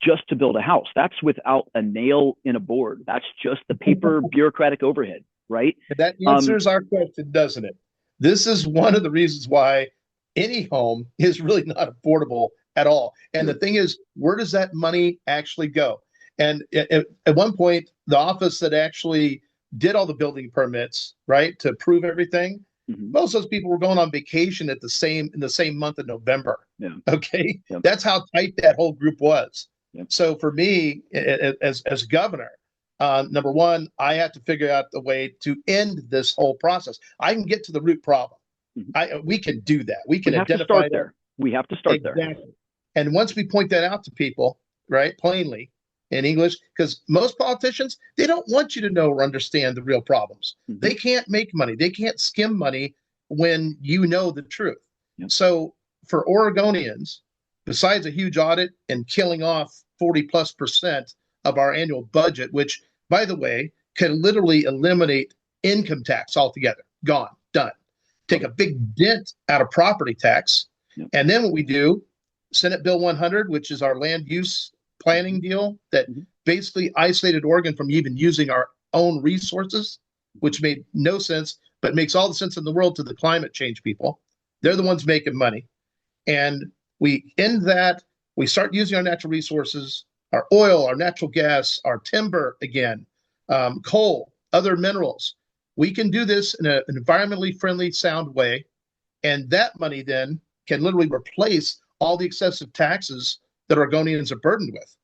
just to build a house. That's without a nail in a board. That's just the paper bureaucratic overhead, right? That answers our question, doesn't it? This is one of the reasons why any home is really not affordable at all. And the thing is, where does that money actually go? And at one point, the office that actually did all the building permits, right, to approve everything, most of those people were going on vacation in the same month of November. Yeah. Okay. Yep. That's how tight that whole group was. Yep. So for me, as governor, number one, I have to figure out the way to end this whole process. I can get to the root problem. We can do that. We can identify there. We have to start there. And once we point that out to people, right, plainly in English, because most politicians, they don't want you to know or understand the real problems. They can't make money. They can't skim money when you know the truth. Yep. So for Oregonians, besides a huge audit and killing off 40+% of our annual budget, which, by the way, can literally eliminate income tax altogether, gone, done. Take a big dent out of property tax. Yep. And then what we do, Senate Bill 100, which is our land use planning deal that basically isolated Oregon from even using our own resources, which made no sense, but makes all the sense in the world to the climate change people. They're the ones making money. And we end that. We start using our natural resources, our oil, our natural gas, our timber again, coal, other minerals. We can do this in an environmentally friendly, sound way. And that money then can literally replace all the excessive taxes that Oregonians are burdened with.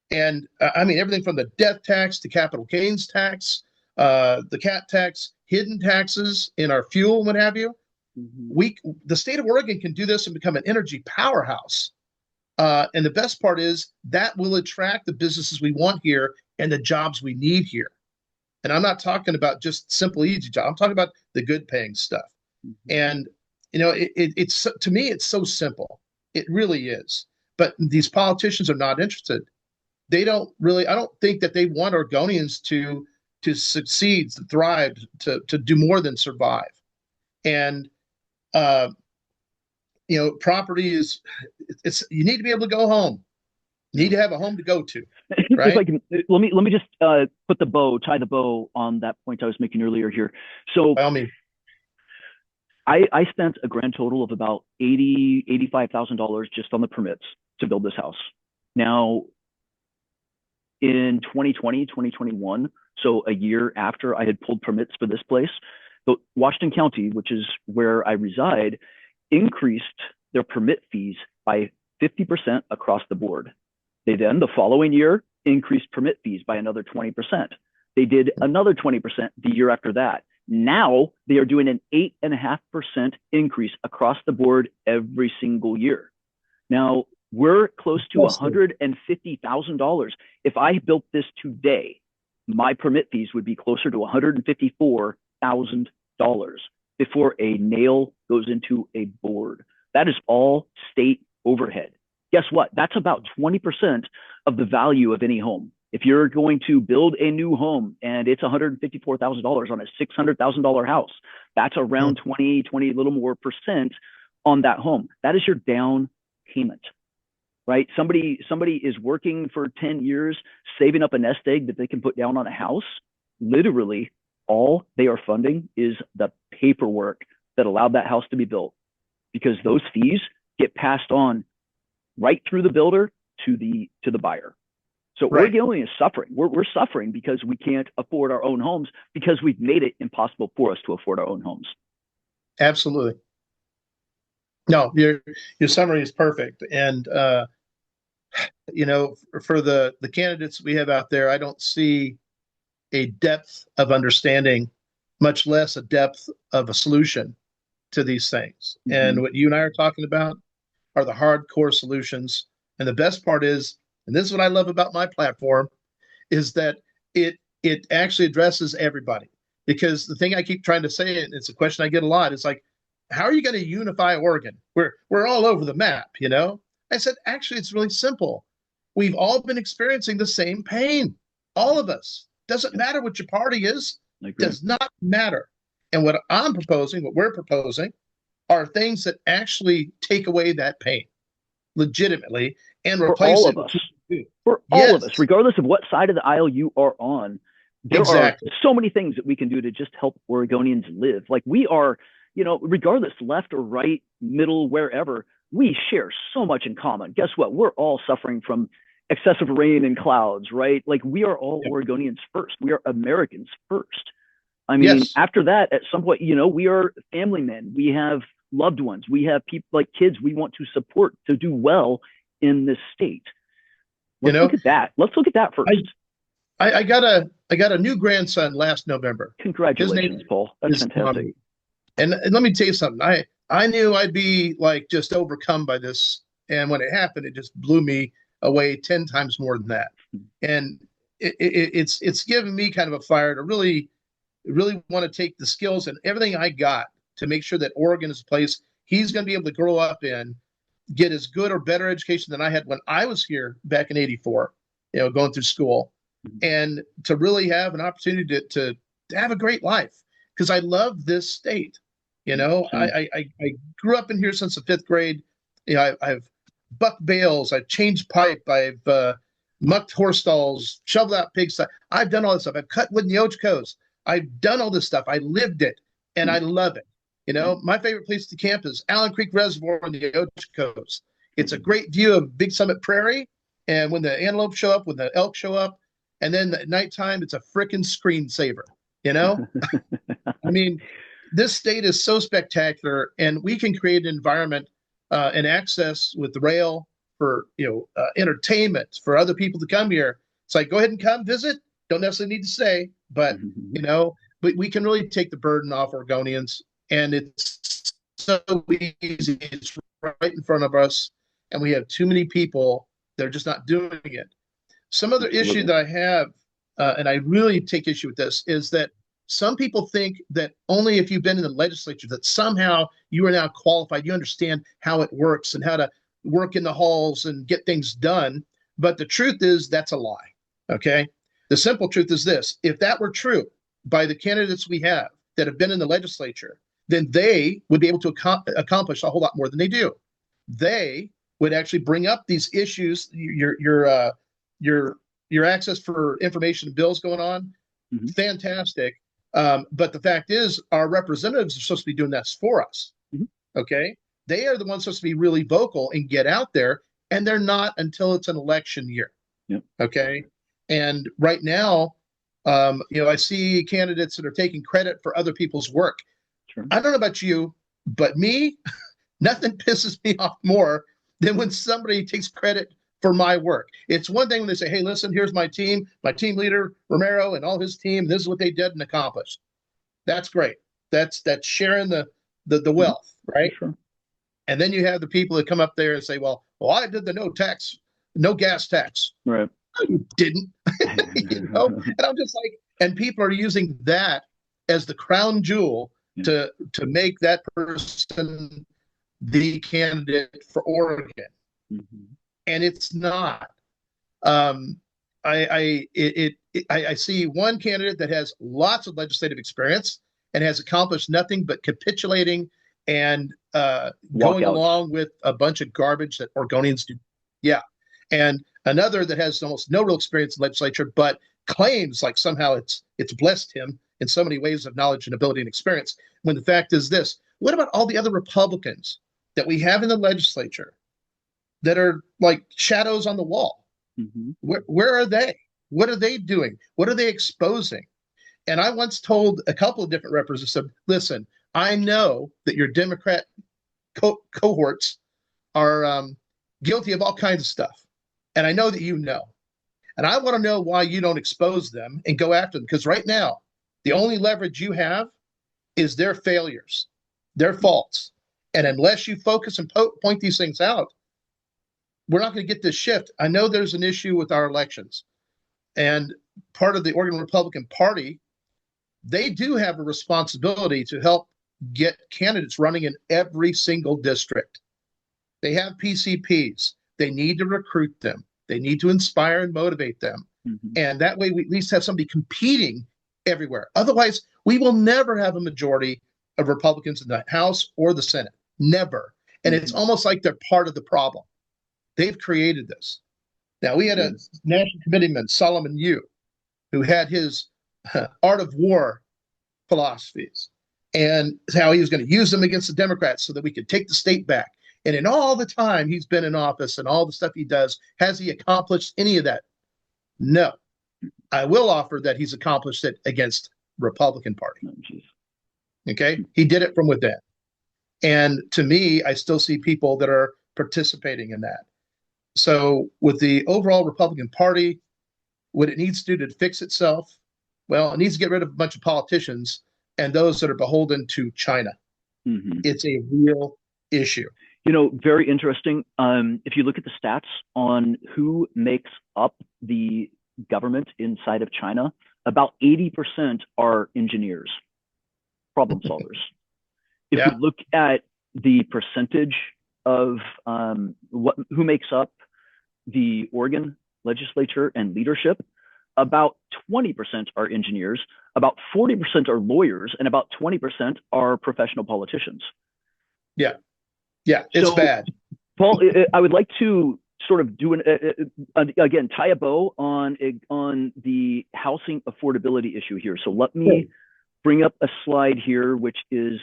And I mean, everything from the death tax to capital gains tax, the cat tax, hidden taxes in our fuel, what have you. The state of Oregon can do this and become an energy powerhouse. And the best part is that will attract the businesses we want here and the jobs we need here. And I'm not talking about just simple, easy jobs. I'm talking about the good paying stuff. And, you know, it's to me, it's so simple. It really is. But these politicians are not interested. They don't really, I don't think that they want Oregonians to succeed, to thrive, to do more than survive. And, you know, property is, you need to be able to go home. You need to have a home to go to, right? Let me just tie the bow on that point I was making earlier here. So by all means. I spent a grand total of about $85,000 just on the permits to build this house. Now, in 2020, 2021, so a year after I had pulled permits for this place, but Washington County, which is where I reside, increased their permit fees by 50% across the board. They then, the following year, increased permit fees by another 20%. They did another 20% the year after that. Now they are doing an 8.5% increase across the board every single year. Now we're close to $150,000. If I built this today, my permit fees would be closer to $154,000 before a nail goes into a board. That is all state overhead. Guess what? That's about 20% of the value of any home. If you're going to build a new home and it's $154,000 on a $600,000 house, that's around 20, a little more percent on that home. That is your down payment, right? Somebody is working for 10 years, saving up a nest egg that they can put down on a house. Literally, all they are funding is the paperwork that allowed that house to be built, because those fees get passed on right through the builder to the buyer. So Right. Oregonian is suffering. We're suffering because we can't afford our own homes, because we've made it impossible for us to afford our own homes. Absolutely. No, your summary is perfect. And for the candidates we have out there, I don't see a depth of understanding, much less a depth of a solution to these things. Mm-hmm. And what you and I are talking about are the hardcore solutions. And the best part is, and this is what I love about my platform, is that it actually addresses everybody. Because the thing I keep trying to say, and it's a question I get a lot, is like, how are you going to unify Oregon? We're all over the map, you know? I said, actually, it's really simple. We've all been experiencing the same pain. All of us. Doesn't matter what your party is. Does not matter. And what I'm proposing, what we're proposing, are things that actually take away that pain legitimately and replace all it of us. with For all of us, regardless of what side of the aisle you are on, there are so many things that we can do to just help Oregonians live. Like, we are, regardless, left or right, middle, wherever, we share so much in common. Guess what? We're all suffering from excessive rain and clouds, right? Like, we are all Oregonians first. We are Americans first. I mean, after that, at some point, we are family men. We have loved ones. We have people, like kids, we want to support to do well in this state. Let's look at that. Let's look at that first. I got a new grandson last November. Congratulations, Paul. That's fantastic. And let me tell you something. I knew I'd be like just overcome by this, and when it happened, it just blew me away 10 times more than that. And it's given me kind of a fire to really want to take the skills and everything I got to make sure that Oregon is a place he's going to be able to grow up in, get as good or better education than I had when I was here back in '84, going through school, and to really have an opportunity to have a great life, because I love this state. I grew up in here since the 5th grade. I've bucked bales, I've changed pipe, I've mucked horse stalls, shoveled out pigsty. I've done all this stuff. I've cut wood in the Oshkosh. I've done all this stuff. I lived it, and I love it. My favorite place to camp is Allen Creek Reservoir in the Oshkosh. It's a great view of Big Summit Prairie, and when the antelope show up, when the elk show up, and then at nighttime, it's a frickin' screensaver. I mean, this state is so spectacular, and we can create an environment and access with the rail for entertainment for other people to come here. It's like, go ahead and come visit. Don't necessarily need to stay, but but we can really take the burden off Oregonians, and it's so easy. It's right in front of us, and we have too many people that are just not doing it. Some other issue that I have, and I really take issue with this, is that some people think that only if you've been in the legislature that somehow you are now qualified, you understand how it works and how to work in the halls and get things done. But the truth is, that's a lie. Okay. The simple truth is this: if that were true by the candidates we have that have been in the legislature, then they would be able to accomplish a whole lot more than they do. They would actually bring up these issues, your access for information and bills going on. Fantastic. But the fact is, our representatives are supposed to be doing that for us. Okay. They are the ones supposed to be really vocal and get out there, and they're not until it's an election year. Okay. And right now, I see candidates that are taking credit for other people's work. I don't know about you, but me, nothing pisses me off more than when somebody takes credit for my work. It's one thing when they say, hey, listen, here's my team leader, Romero, and all his team. This is what they did and accomplished. That's great. That's sharing the wealth, right? And then you have the people that come up there and say, well, I did the no gas tax. Right. No, you didn't. And I'm just like, and people are using that as the crown jewel to make that person the candidate for Oregon. And it's not. I see one candidate that has lots of legislative experience and has accomplished nothing but capitulating and going along with a bunch of garbage that Oregonians do. Yeah. And another that has almost no real experience in legislature, but claims like somehow it's blessed him in so many ways of knowledge and ability and experience, when the fact is this: What about all the other Republicans that we have in the legislature that are like shadows on the wall? Mm-hmm. Where are they? What are they doing? What are they exposing? And I once told a couple of different representatives, listen, I know that your Democrat cohorts are guilty of all kinds of stuff. And I know that you know. And I want to know why you don't expose them and go after them. Because right now, the only leverage you have is their failures, their faults. And unless you focus and point these things out, we're not going to get this shift. I know there's an issue with our elections. And part of the Oregon Republican Party, they do have a responsibility to help get candidates running in every single district. They have PCPs. They need to recruit them. They need to inspire and motivate them. Mm-hmm. And that way we at least have somebody competing everywhere. Otherwise, we will never have a majority of Republicans in the House or the Senate. Never. And it's almost like they're part of the problem. They've created this. Now, we had a national committeeman, Solomon Yu, who had his art of war philosophies and how he was going to use them against the Democrats so that we could take the state back. And in all the time he's been in office and all the stuff he does, has he accomplished any of that? No. I will offer that he's accomplished it against Republican Party. Okay? He did it from within. And to me, I still see people that are participating in that. So with the overall Republican Party, what it needs to do to fix itself, well, it needs to get rid of a bunch of politicians and those that are beholden to China. Mm-hmm. It's a real issue. You know, very interesting. If you look at the stats on who makes up the government inside of China, about 80% are engineers, problem solvers. If you look at the percentage of who makes up the Oregon legislature and leadership, about 20% are engineers, about 40% are lawyers, and about 20% are professional politicians. Yeah. Yeah, it's bad. Paul, I would like to sort of do again, tie a bow on the housing affordability issue here. So let me bring up a slide here, which is,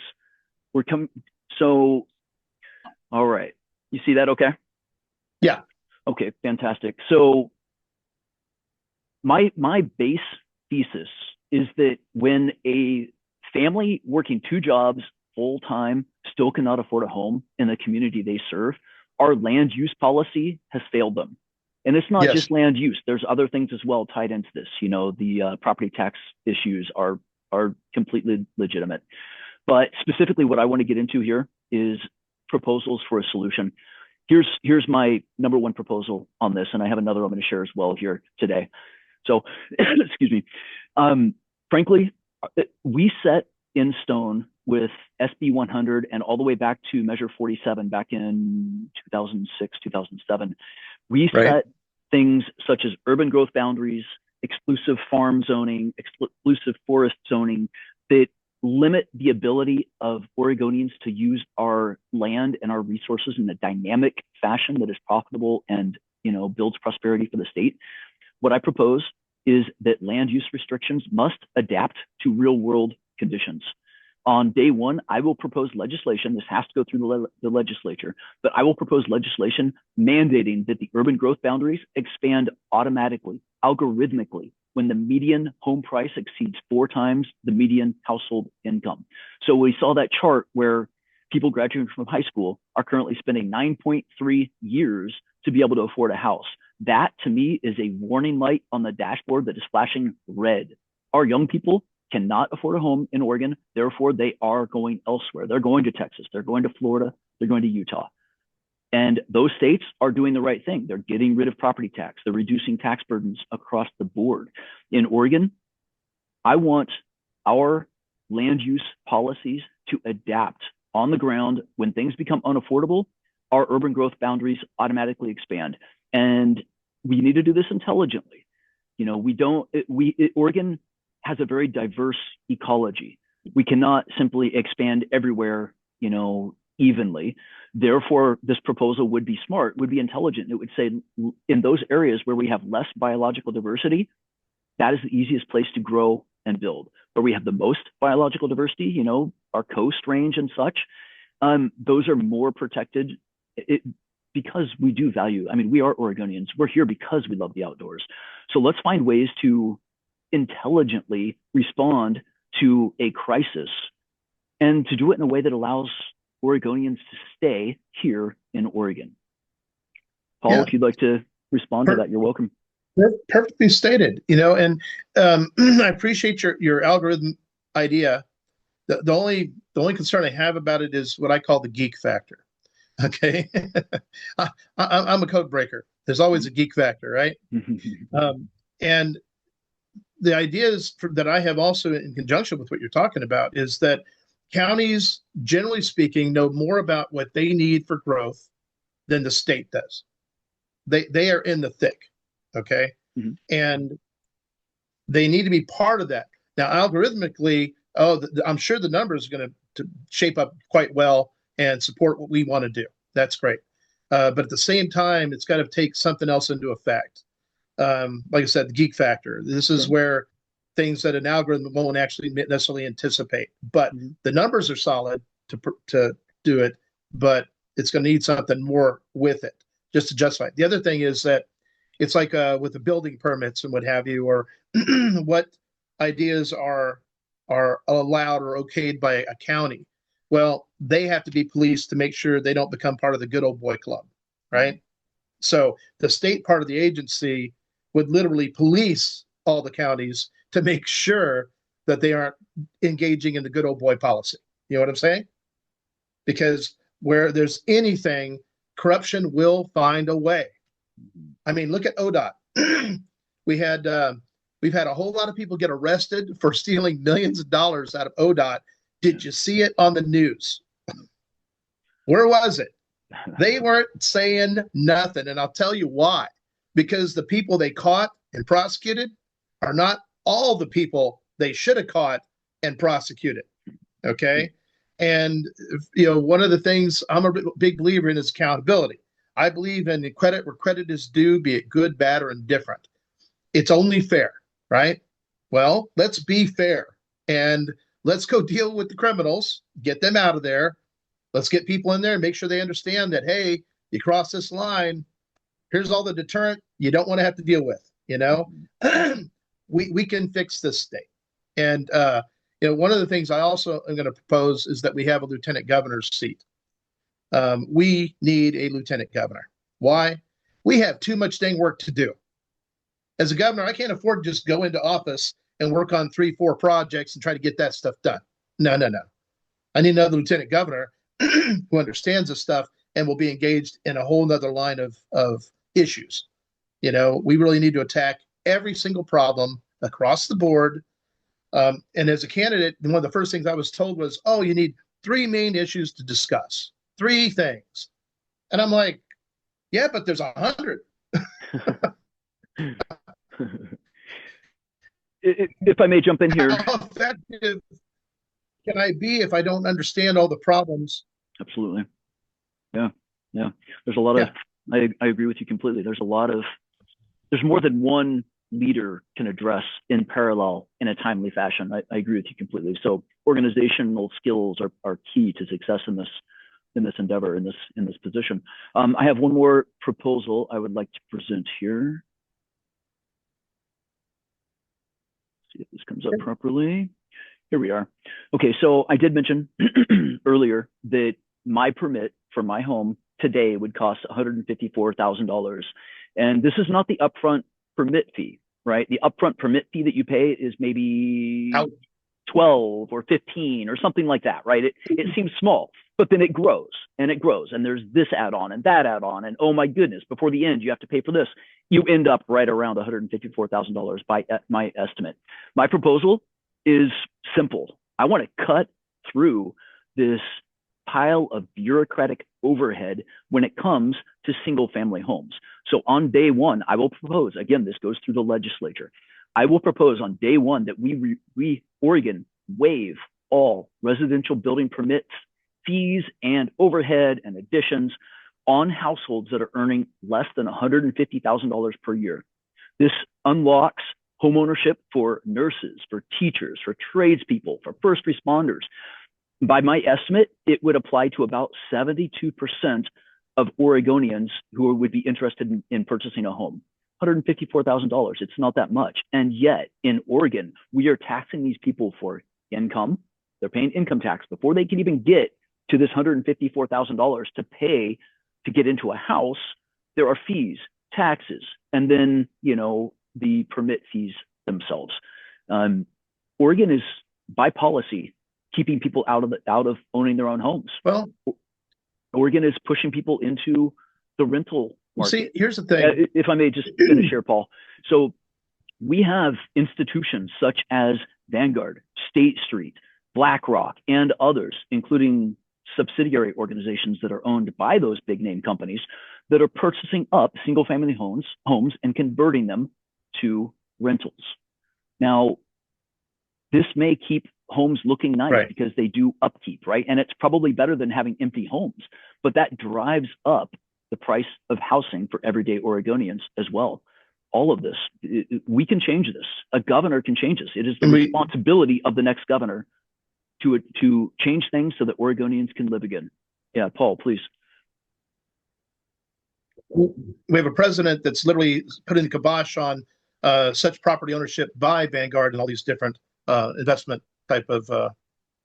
all right. You see that okay? Yeah. Okay, fantastic. So my base thesis is that when a family working 2 jobs full time still cannot afford a home in the community they serve, our land use policy has failed them. And it's not just land use. There's other things as well tied into this. You know, the property tax issues are completely legitimate. But specifically what I want to get into here is proposals for a solution. Here's my number one proposal on this, and I have another I'm going to share as well here today. So, excuse me. Frankly, we set in stone with SB 100 and all the way back to Measure 47 back in 2006, 2007. We set things such as urban growth boundaries, exclusive farm zoning, exclusive forest zoning that limit the ability of Oregonians to use our land and our resources in a dynamic fashion that is profitable and, you know, builds prosperity for the state. What I propose is that land use restrictions must adapt to real world conditions. On day one, I will propose legislation. This has to go through the legislature, but I will propose legislation mandating that the urban growth boundaries expand automatically, algorithmically, when the median home price exceeds 4 times the median household income. So we saw that chart where people graduating from high school are currently spending 9.3 years to be able to afford a house. That, to me, is a warning light on the dashboard that is flashing red. Our young people cannot afford a home in Oregon. Therefore, they are going elsewhere. They're going to Texas. They're going to Florida. They're going to Utah. And those states are doing the right thing. They're getting rid of property tax. They're reducing tax burdens across the board. In Oregon, I want our land use policies to adapt on the ground. When things become unaffordable, our urban growth boundaries automatically expand. And we need to do this intelligently. You know, Oregon has a very diverse ecology. We cannot simply expand everywhere, you know, evenly. Therefore, this proposal would be smart, would be intelligent. It would say in those areas where we have less biological diversity, that is the easiest place to grow and build. where we have the most biological diversity, you know, our coast range and such, those are more protected because we do value, I mean, we are Oregonians. We're here because we love the outdoors. So let's find ways to intelligently respond to a crisis and to do it in a way that allows Oregonians to stay here in Oregon. Paul, if you'd like to respond to that, you're welcome. Perfectly stated, you know, and I appreciate your algorithm idea. The only concern I have about it is what I call the geek factor. Okay, I'm a code breaker. There's always a geek factor, right? And the ideas that I have also in conjunction with what you're talking about is that counties, generally speaking, know more about what they need for growth than the state does. They are in the thick, okay? And they need to be part of that. Now, algorithmically, I'm sure the numbers are going to shape up quite well and support what we want to do. That's great. But at the same time, it's got to take something else into effect. Like I said, the geek factor. This is where things that an algorithm won't actually necessarily anticipate. But the numbers are solid to do it, but it's going to need something more with it just to justify it. The other thing is that it's like with the building permits and what have you, or what ideas are allowed or okayed by a county. Well, they have to be policed to make sure they don't become part of the good old boy club, right? So the state part of the agency would literally police all the counties to make sure that they aren't engaging in the good old boy policy. You know what I'm saying? Because where there's anything, corruption will find a way. I mean, look at ODOT. We've had a whole lot of people get arrested for stealing millions of dollars out of ODOT. Did you see it on the news? Where was it? They weren't saying nothing. And I'll tell you why. Because the people they caught and prosecuted are not all the people they should have caught and prosecuted. Okay. And, you know, one of the things I'm a big believer in is accountability. I believe in credit where credit is due, be it good, bad, or indifferent. It's only fair, right? Well, let's be fair and let's go deal with the criminals, get them out of there. Let's get people in there and make sure they understand that, hey, you cross this line, here's all the deterrent you don't want to have to deal with, you know? we can fix this state. And, you know, one of the things I also am going to propose is that we have a lieutenant governor's seat. We need a lieutenant governor. Why? We have too much dang work to do. As a governor, I can't afford to just go into office and work on 3-4 projects and try to get that stuff done. No. I need another lieutenant governor who understands this stuff and will be engaged in a whole nother line of issues. You know, we really need to attack every single problem across the board. And as a candidate, one of the first things I was told was, oh, you need 3 main issues to discuss. 3 things. And I'm like, yeah, but there's 100. If I may jump in here. How effective can I be if I don't understand all the problems? Absolutely. Yeah. There's a lot of, I agree with you completely. There's more than one leader can address in parallel in a timely fashion. I agree with you completely. So organizational skills are key to success in this endeavor, in this position. I have one more proposal I would like to present here. See if this comes up properly. Here we are. Okay, so I did mention earlier that my permit for my home today would cost $154,000. And this is not the upfront permit fee, right? The upfront permit fee that you pay is maybe 12 or 15 or something like that, right? It seems small, but then it grows and it grows. And there's this add-on and that add-on. And oh my goodness, before the end, you have to pay for this. You end up right around $154,000 by my estimate. My proposal is simple. I want to cut through this pile of bureaucratic overhead when it comes to single family homes. So on day one, I will propose, again, this goes through the legislature. I will propose on day one that we Oregon waive all residential building permits, fees, and overhead and additions on households that are earning less than $150,000 per year. This unlocks homeownership for nurses, for teachers, for tradespeople, for first responders. By my estimate, it would apply to about 72% of Oregonians who would be interested in purchasing a home. $154,000. It's not that much. And yet in Oregon, we are taxing these people for income. They're paying income tax before they can even get to this $154,000 to pay to get into a house. There are fees, taxes, and then, the permit fees themselves. Oregon is, by policy, keeping people out of owning their own homes. Well, Oregon is pushing people into the rental market. See, here's the thing. If I may just finish here, Paul. So we have institutions such as Vanguard, State Street, BlackRock, and others, including subsidiary organizations that are owned by those big name companies, that are purchasing up single family homes and converting them to rentals. Now, this may keep homes looking nice, right, because they do upkeep, right? And it's probably better than having empty homes, but that drives up the price of housing for everyday Oregonians as well. All of this, we can change this. A governor can change this. It is the responsibility of the next governor to change things so that Oregonians can live again. Yeah, Paul, please. We have a president that's literally putting the kibosh on such property ownership by Vanguard and all these different investment type of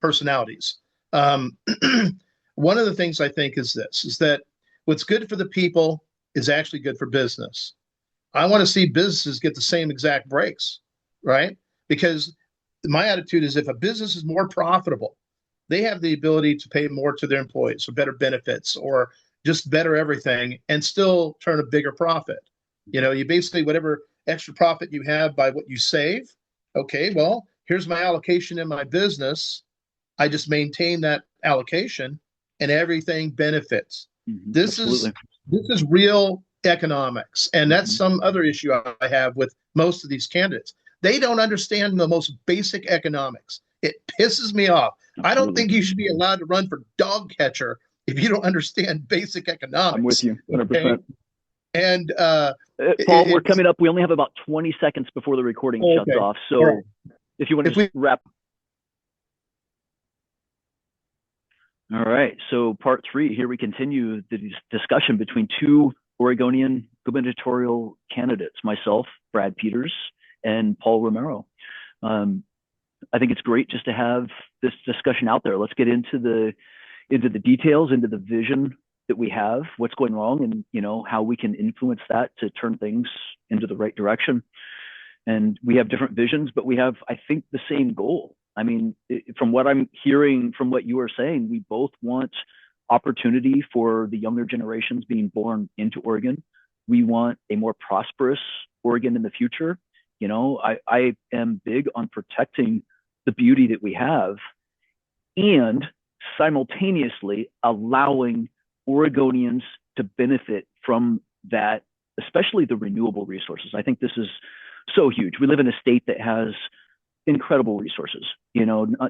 personalities. One of the things I think is that what's good for the people is actually good for business. I want to see businesses get the same exact breaks, right? Because my attitude is if a business is more profitable, they have the ability to pay more to their employees or better benefits or just better everything and still turn a bigger profit. You basically, whatever extra profit you have by what you save, okay, well, here's my allocation in my business. I just maintain that allocation and everything benefits. Mm-hmm. This is real economics. And that's some other issue I have with most of these candidates. They don't understand the most basic economics. It pisses me off. Absolutely. I don't think you should be allowed to run for dog catcher if you don't understand basic economics. I'm with you 100%. Okay? And Paul, we're coming up. We only have about 20 seconds before the recording shuts off. So right, if you want to wrap. All right. So part 3, here we continue the discussion between two Oregonian gubernatorial candidates, myself, Brad Peters, and Paul Romero. I think it's great just to have this discussion out there. Let's get into the details, into the vision that we have, what's going wrong, and how we can influence that to turn things into the right direction. And we have different visions, but we have, I think, the same goal. I mean, from what I'm hearing, from what you are saying, we both want opportunity for the younger generations being born into Oregon. We want a more prosperous Oregon in the future. I am big on protecting the beauty that we have and simultaneously allowing Oregonians to benefit from that, especially the renewable resources. I think this is so huge. We live in a state that has incredible resources,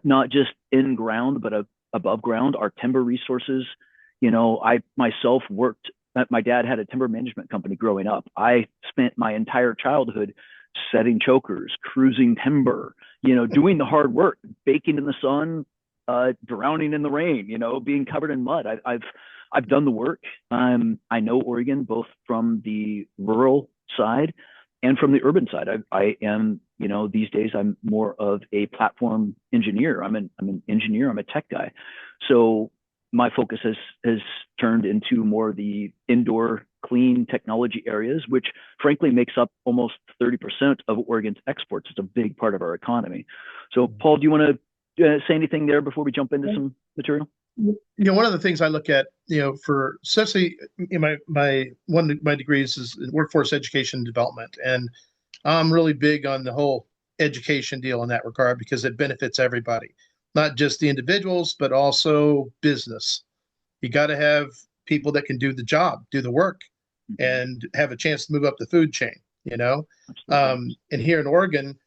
not just in ground, but above ground. Our timber resources, I myself worked, my dad had a timber management company growing up. I spent my entire childhood setting chokers, cruising timber, doing the hard work, baking in the sun, drowning in the rain, being covered in mud. I've done the work. I know Oregon both from the rural side and from the urban side. I am, these days I'm more of a platform engineer. I'm an engineer. I'm a tech guy. So my focus has turned into more the indoor clean technology areas, which frankly makes up almost 30% of Oregon's exports. It's a big part of our economy. So Paul, do you want to say anything there before we jump into some material? One of the things I look at, for especially in one of my degrees is in workforce education and development. And I'm really big on the whole education deal in that regard because it benefits everybody, not just the individuals, but also business. You got to have people that can do the job, do the work, and have a chance to move up the food chain, And here in Oregon,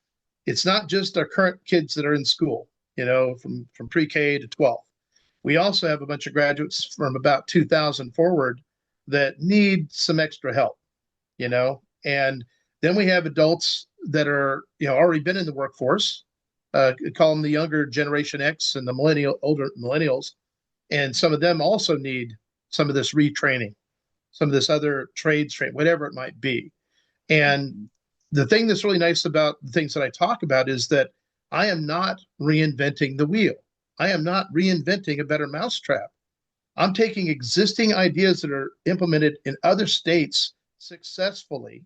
it's not just our current kids that are in school, from pre-K to 12. We also have a bunch of graduates from about 2000 forward that need some extra help, and Then we have adults that are, already been in the workforce, call them the younger generation X and the older millennials. And some of them also need some of this retraining, some of this other trades training, whatever it might be. And the thing that's really nice about the things that I talk about is that I am not reinventing the wheel. I am not reinventing a better mousetrap. I'm taking existing ideas that are implemented in other states successfully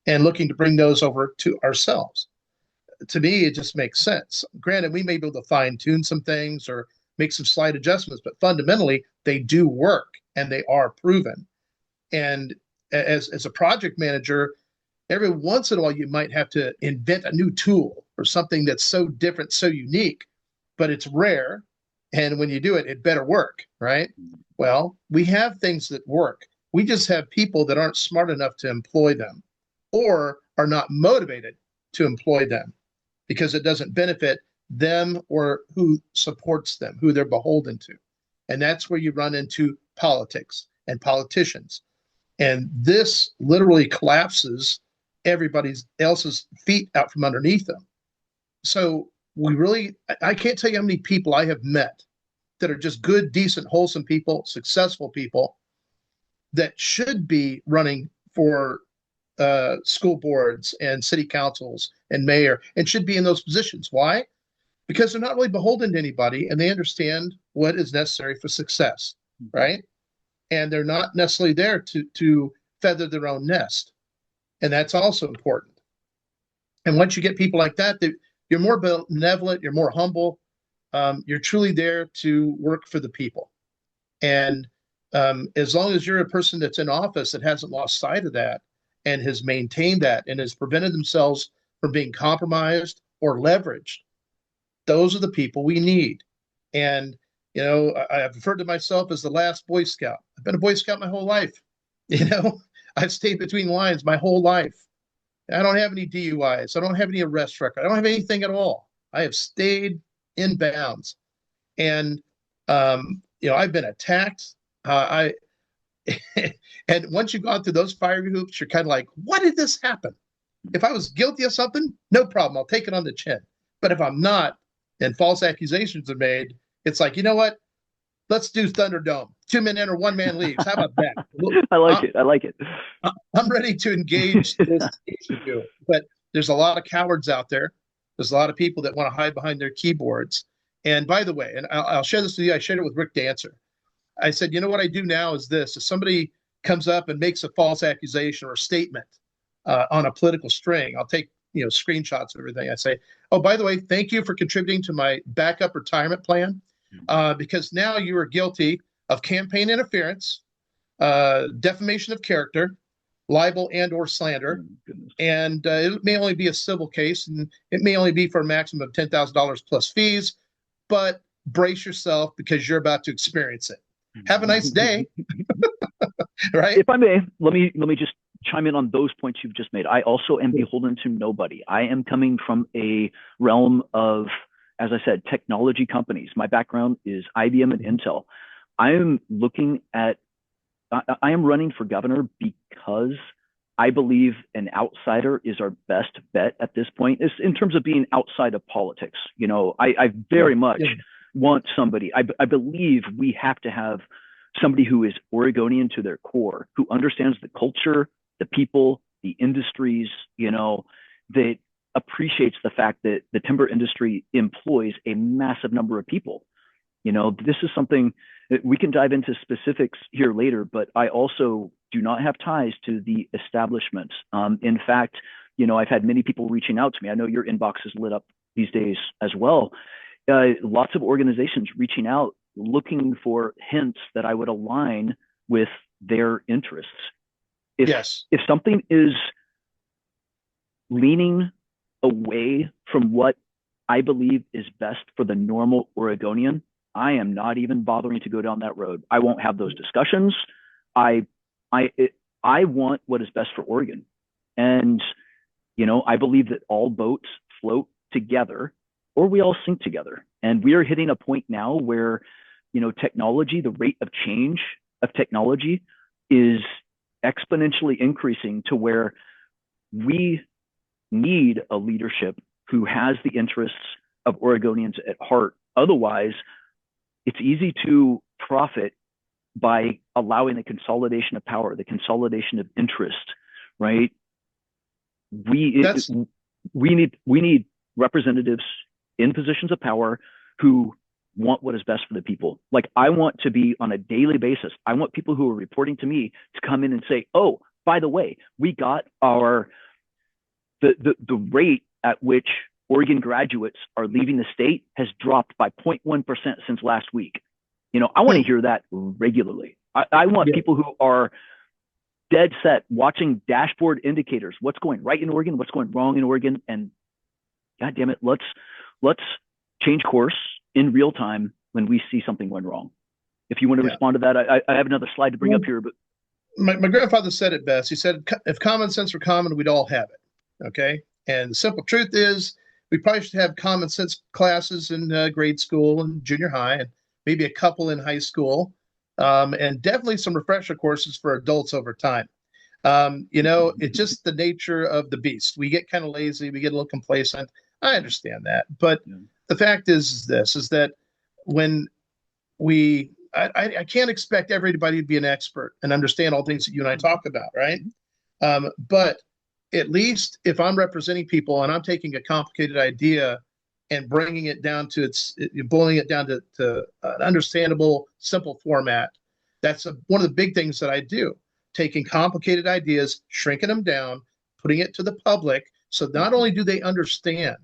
and looking to bring those over to ourselves. To me, it just makes sense. Granted, we may be able to fine tune some things or make some slight adjustments, but fundamentally, they do work and they are proven. And as a project manager, every once in a while, you might have to invent a new tool or something that's so different, so unique, but it's rare. And when you do it, it better work, right? Well, we have things that work. We just have people that aren't smart enough to employ them or are not motivated to employ them because it doesn't benefit them or who supports them, who they're beholden to. And that's where you run into politics and politicians. And this literally collapses everybody else's feet out from underneath them. So I can't tell you how many people I have met that are just good, decent, wholesome people, successful people that should be running for school boards and city councils and mayor and should be in those positions. Why? Because they're not really beholden to anybody and they understand what is necessary for success, right? And they're not necessarily there to feather their own nest. And that's also important. And once you get people like that, you're more benevolent, you're more humble, you're truly there to work for the people. And as long as you're a person that's in office that hasn't lost sight of that and has maintained that and has prevented themselves from being compromised or leveraged, those are the people we need. And, I've referred to myself as the last Boy Scout. I've been a Boy Scout my whole life. I've stayed between lines my whole life. I don't have any DUIs. I don't have any arrest record. I don't have anything at all. I have stayed in bounds. And, I've been attacked. And once you've gone through those fiery hoops, you're kind of like, what did this happen? If I was guilty of something, no problem. I'll take it on the chin. But if I'm not, and false accusations are made, it's like, you know what? Let's do Thunderdome. 2 men enter, 1 man leaves. How about that? I like it. I'm ready to engage this issue. But there's a lot of cowards out there. There's a lot of people that want to hide behind their keyboards. And by the way, and I'll share this with you. I shared it with Rick Dancer. I said, you know what I do now is this. If somebody comes up and makes a false accusation or a statement on a political string, I'll take screenshots of everything. I say, oh, by the way, thank you for contributing to my backup retirement plan because now you are guilty of campaign interference, defamation of character, libel and or slander. And it may only be a civil case and it may only be for a maximum of $10,000 plus fees, but brace yourself because you're about to experience it. Have a nice day. Right? If I may, let me just chime in on those points you've just made. I also am beholden to nobody. I am coming from a realm of, as I said, technology companies. My background is IBM and Intel. I am running for governor because I believe an outsider is our best bet at this point. It's in terms of being outside of politics. I very much want somebody. I believe we have to have somebody who is Oregonian to their core, who understands the culture, the people, the industries, that appreciates the fact that the timber industry employs a massive number of people. This is something that we can dive into specifics here later, but I also do not have ties to the establishment. In fact, I've had many people reaching out to me. I know your inbox is lit up these days as well. Lots of organizations reaching out, looking for hints that I would align with their interests. If something is leaning away from what I believe is best for the normal Oregonian, I am not even bothering to go down that road. I won't have those discussions. I want what is best for Oregon. And, I believe that all boats float together or we all sink together. And we are hitting a point now where, technology, the rate of change of technology is exponentially increasing to where we need a leadership who has the interests of Oregonians at heart. Otherwise, it's easy to profit by allowing the consolidation of power, the consolidation of interest, right? We need representatives in positions of power who want what is best for the people. Like, I want to be on a daily basis. I want people who are reporting to me to come in and say, oh, by the way, we got the rate at which Oregon graduates are leaving the state has dropped by 0.1% since last week. I want to hear that regularly. I want people who are dead set watching dashboard indicators. What's going right in Oregon? What's going wrong in Oregon? And God damn it, let's change course in real time when we see something going wrong. If you want to respond to that, I have another slide to bring up here. But my grandfather said it best. He said, if common sense were common, we'd all have it. Okay. And the simple truth is, we probably should have common sense classes in grade school and junior high, and maybe a couple in high school, and definitely some refresher courses for adults over time. It's just the nature of the beast. We get kind of lazy. We get a little complacent. I understand that. But the fact is that when I can't expect everybody to be an expert and understand all things that you and I talk about, right? But at least if I'm representing people and I'm taking a complicated idea and bringing it down to boiling it down to an understandable, simple format, that's one of the big things that I do. Taking complicated ideas, shrinking them down, putting it to the public, so not only do they understand,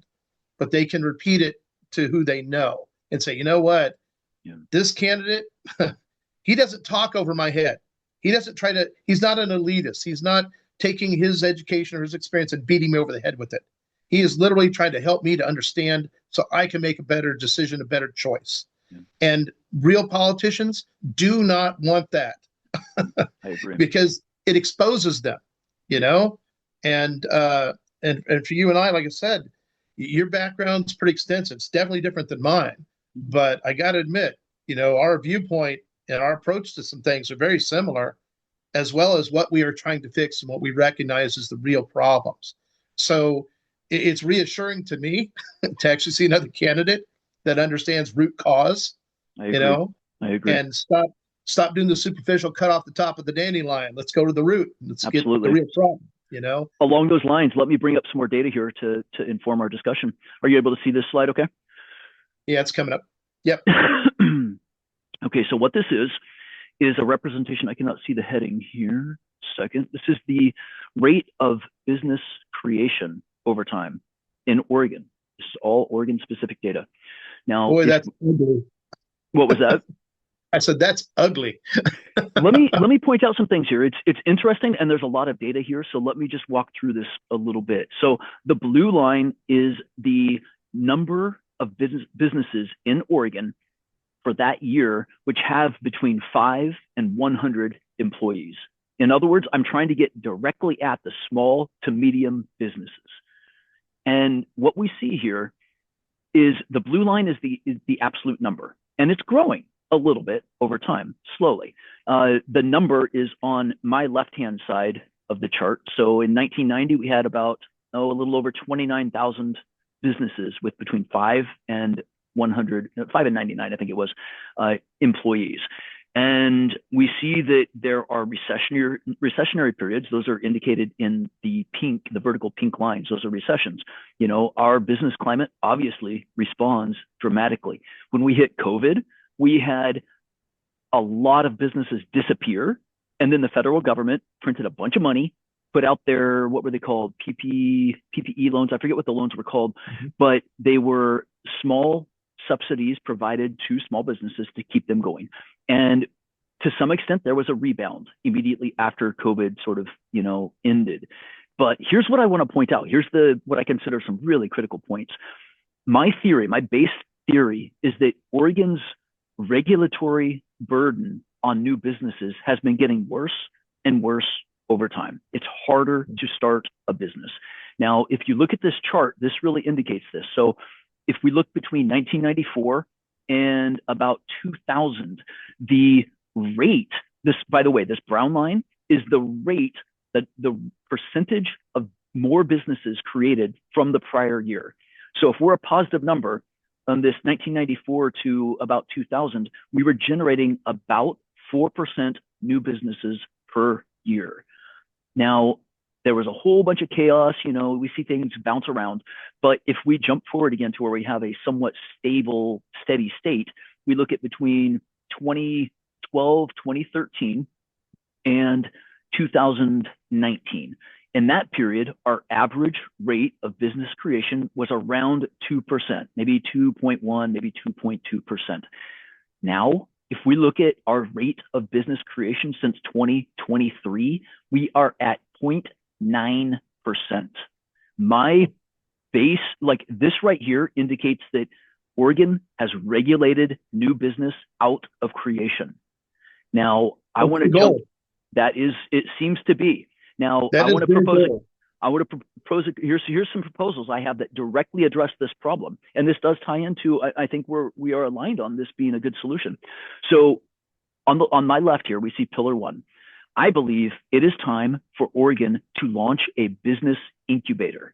but they can repeat it to who they know and say, you know what, this candidate, he doesn't talk over my head. He's not an elitist. He's not taking his education or his experience and beating me over the head with it. He is literally trying to help me to understand so I can make a better decision, a better choice. And real politicians do not want that. I agree. Because it exposes them, and for you and I, like I said, your background's pretty extensive. It's definitely different than mine, but I got to admit, our viewpoint and our approach to some things are very similar, as well as what we are trying to fix and what we recognize as the real problems. So it's reassuring to me to actually see another candidate that understands root cause, I agree. And stop doing the superficial cut off the top of the dandelion. Let's go to the root. Let's get the real problem, Along those lines, let me bring up some more data here to inform our discussion. Are you able to see this slide okay? Yeah, it's coming up. Yep. Okay, so what this is a representation. I cannot see the heading here. Second, this is the rate of business creation over time in Oregon. This is all Oregon specific data. Now, boy, that's ugly. What was that? I said that's ugly. let me point out some things here. It's interesting, and there's a lot of data here. So let me just walk through this a little bit. So the blue line is the number of businesses in Oregon for that year, which have between 5 and 100 employees. In other words, I'm trying to get directly at the small to medium businesses. And what we see here is the blue line is the absolute number, and it's growing a little bit over time, slowly. The number is on my left-hand side of the chart. So in 1990, we had about a little over 29,000 businesses with between 5 and 99, I think it was, employees. And we see that there are recessionary periods. Those are indicated in the vertical pink lines. Those are recessions. Our business climate obviously responds dramatically. When we hit COVID, we had a lot of businesses disappear. And then the federal government printed a bunch of money, put out their, what were they called? PPE loans. I forget what the loans were called, but they were small subsidies provided to small businesses to keep them going. And to some extent, there was a rebound immediately after COVID sort of, ended. But here's what I want to point out. Here's what I consider some really critical points. My base theory is that Oregon's regulatory burden on new businesses has been getting worse and worse over time. It's harder to start a business. Now, if you look at this chart, this really indicates this. So if we look between 1994 and about 2000, the rate, by the way, this brown line is the rate, that the percentage of more businesses created from the prior year. So if we're a positive number on this 1994 to about 2000, we were generating about 4% new businesses per year. Now, there was a whole bunch of chaos. We see things bounce around. But if we jump forward again to where we have a somewhat stable, steady state, we look at between 2012, 2013, and 2019. In that period, our average rate of business creation was around 2%, maybe 2.1, maybe 2.2%. Now, if we look at our rate of business creation since 2023, we are at 0.9%. My base, like this right here, indicates that Oregon has regulated new business out of creation. Now, I want to jump. That is, it seems to be. Now, I want to propose. Here's some proposals I have that directly address this problem, and this does tie into. I think we are aligned on this being a good solution. So, on my left here, we see Pillar 1. I believe it is time for Oregon to launch a business incubator.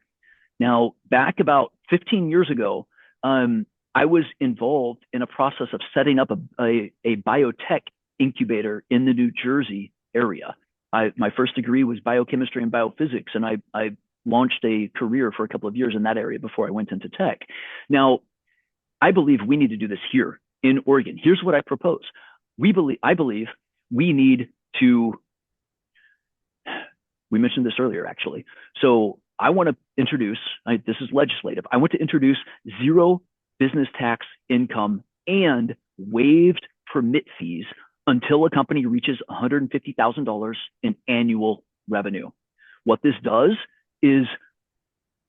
Now, back about 15 years ago, I was involved in a process of setting up a biotech incubator in the New Jersey area. My first degree was biochemistry and biophysics, and I launched a career for a couple of years in that area before I went into tech. Now, I believe we need to do this here in Oregon. Here's what I propose. I believe we need to, we mentioned this earlier, actually. So I want to introduce, this is legislative, I want to introduce zero business tax income and waived permit fees until a company reaches $150,000 in annual revenue. What this does is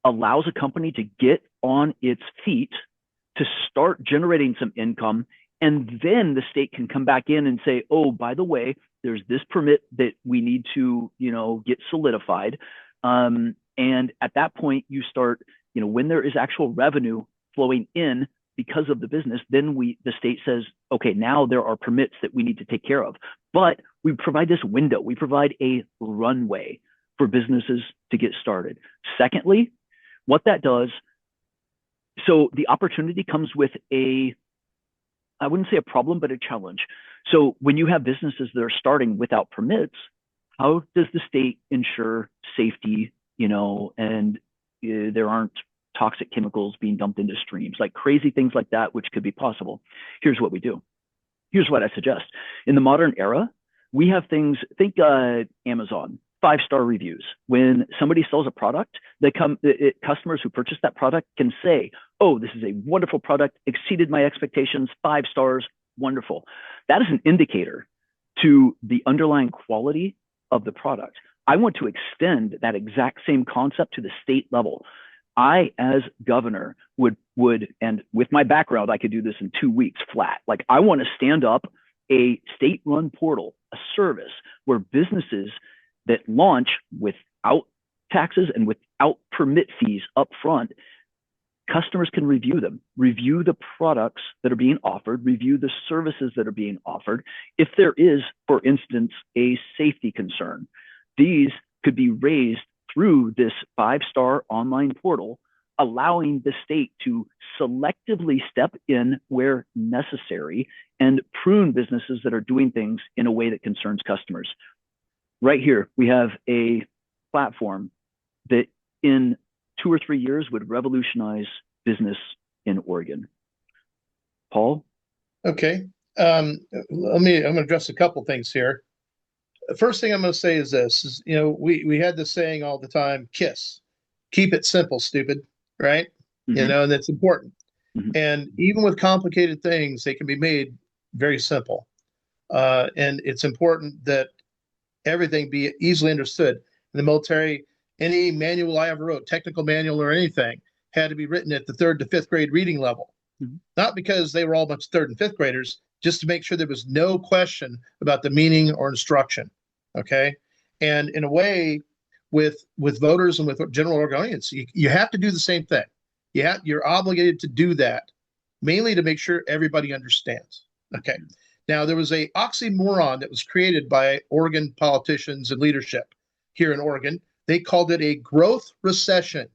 allows a company to get on its feet, to start generating some income, and then the state can come back in and say, oh, by the way, there's this permit that we need to, get solidified. And at that point, you start, when there is actual revenue flowing in because of the business, then the state says, okay, now there are permits that we need to take care of. But we provide this window, we provide a runway for businesses to get started. Secondly, what that does, so the opportunity comes with I wouldn't say a problem, but a challenge. So when you have businesses that are starting without permits, how does the state ensure safety, and there aren't toxic chemicals being dumped into streams, like crazy things like that, which could be possible? It what we do. Here's what I suggest. In the modern era, we have things, think Amazon, 5-star reviews. When somebody sells a product, customers who purchase that product can say, oh, this is a wonderful product, exceeded my expectations, 5 stars, wonderful. That is an indicator to the underlying quality of the product. I want to extend that exact same concept to the state level. I, as governor, would, and with my background, I could do this in 2 weeks flat. Like, I want to stand up a state-run portal, a service where businesses that launch without taxes and without permit fees up front, customers can review them, review the products that are being offered, review the services that are being offered. If there is, for instance, a safety concern, these could be raised through this 5-star online portal, allowing the state to selectively step in where necessary and prune businesses that are doing things in a way that concerns customers. Right here, we have a platform that in 2 or 3 years would revolutionize business in Oregon. Paul? Okay. I'm going to address a couple things here. The first thing I'm going to say is this, we had this saying all the time, KISS, keep it simple, stupid, right? Mm-hmm. And that's important. Mm-hmm. And even with complicated things, they can be made very simple. And it's important that everything be easily understood. In the military, any manual I ever wrote, technical manual or anything, had to be written at the 3rd to 5th grade reading level. Mm-hmm. Not because they were all a bunch of 3rd and 5th graders, just to make sure there was no question about the meaning or instruction. Okay. And in a way, with voters and with general Oregonians, you have to do the same thing. You're obligated to do that, mainly to make sure everybody understands. Okay. Now, there was a oxymoron that was created by Oregon politicians and leadership here in Oregon They called it a growth recession.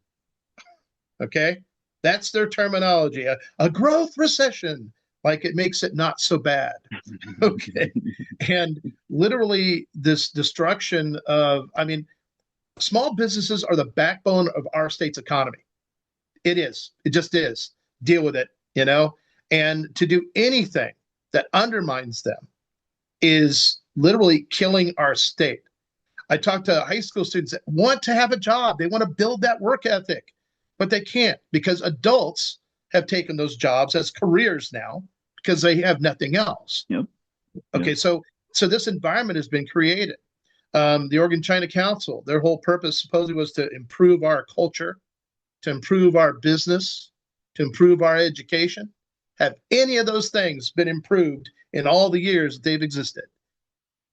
Okay, that's their terminology. A growth recession, like it makes it not so bad. Okay, and literally this destruction of, I mean, small businesses are the backbone of our state's economy. It is. It just is. Deal with it, you know? And to do anything that undermines them is literally killing our state. I talk to high school students that want to have a job. They want to build that work ethic, but they can't because adults have taken those jobs as careers now because they have nothing else. Yep. Okay, Yep. so this environment has been created. The Oregon China Council, their whole purpose supposedly was to improve our culture, to improve our business, to improve our education. Have any of those things been improved in all the years that they've existed?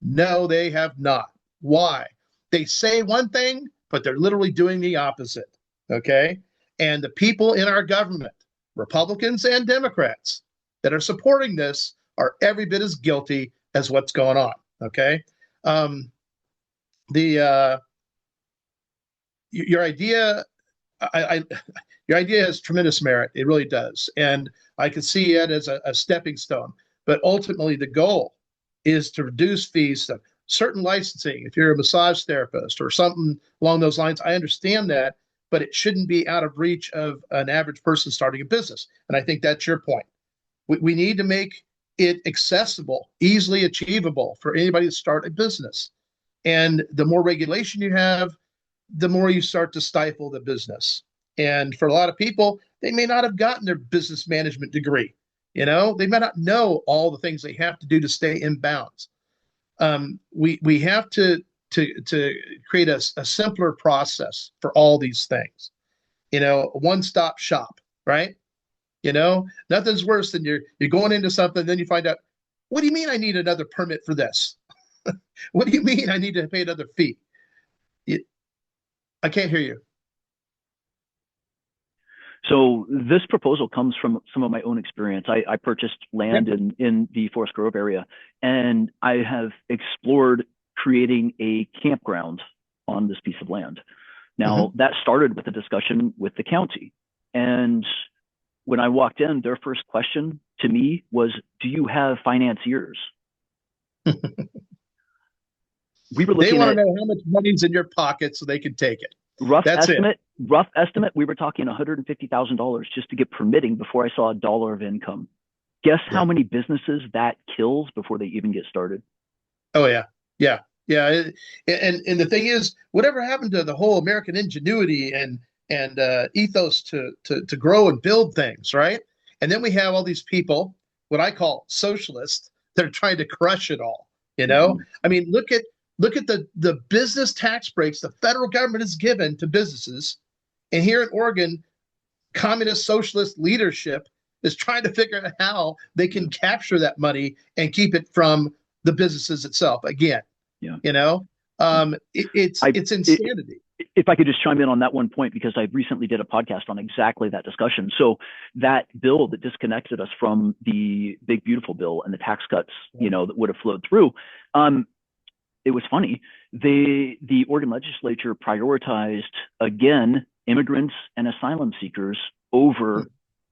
No, they have not. Why? They say one thing, but they're literally doing the opposite. Okay? And the people in our government, Republicans and Democrats, that are supporting this are every bit as guilty as what's going on. Okay? Your idea, your idea has tremendous merit. It really does, and I can see it as a stepping stone. But ultimately, the goal is to reduce fees to certain licensing. If you're a massage therapist or something along those lines, I understand that, but it shouldn't be out of reach of an average person starting a business. And I think that's your point. We need to make it accessible, easily achievable for anybody to start a business. And the more regulation you have, the more you start to stifle the business. And for a lot of people, they may not have gotten their business management degree. You know, they may not know all the things they have to do to stay in bounds. We have to create a simpler process for all these things. You know, a one-stop shop, right? You know, nothing's worse than you're going into something, then you find out, what do you mean I need another permit for this? What do you mean I need to pay another fee? I can't hear you. So this proposal comes from some of my own experience. I purchased land in the Forest Grove area, and I have explored creating a campground on this piece of land. Now, that started with a discussion with the county. And when I walked in, their first question to me was, do you have financiers? We were looking want to know how much money's in your pocket so they can take it. Rough estimate, we were talking $150,000 just to get permitting before I saw $1 of income. Guess how many businesses that kills before they even get started? Oh, yeah. And the thing is, whatever happened to the whole American ingenuity and ethos to grow and build things, right? And then we have all these people, what I call socialists, that are trying to crush it all. You know, I mean, look at the business tax breaks the federal government has given to businesses. And here in Oregon, communist socialist leadership is trying to figure out how they can capture that money and keep it from the businesses itself. Again, you know, it's insanity. If I could just chime in on that one point, because I recently did a podcast on exactly that discussion. So that bill that disconnected us from the big, beautiful bill and the tax cuts, you know, that would have flowed through, it was funny. The Oregon legislature prioritized, again, immigrants and asylum seekers over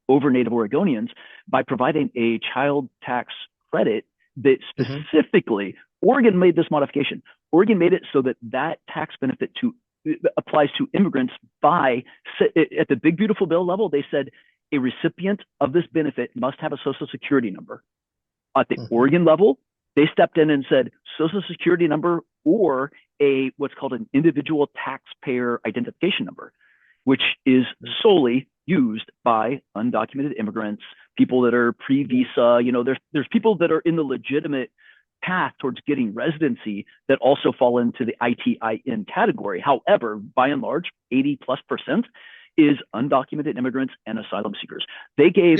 Native Oregonians by providing a child tax credit that specifically, Oregon made this modification. Oregon made it so that tax benefit applies to immigrants by, at the big, beautiful bill level, they said a recipient of this benefit must have a social security number. At the Oregon level, they stepped in and said social security number or what's called an individual taxpayer identification number, which is solely used by undocumented immigrants, people that are pre-visa. You know, there's people that are in the legitimate path towards getting residency that also fall into the ITIN category. However, by and large, 80+% is undocumented immigrants and asylum seekers. They gave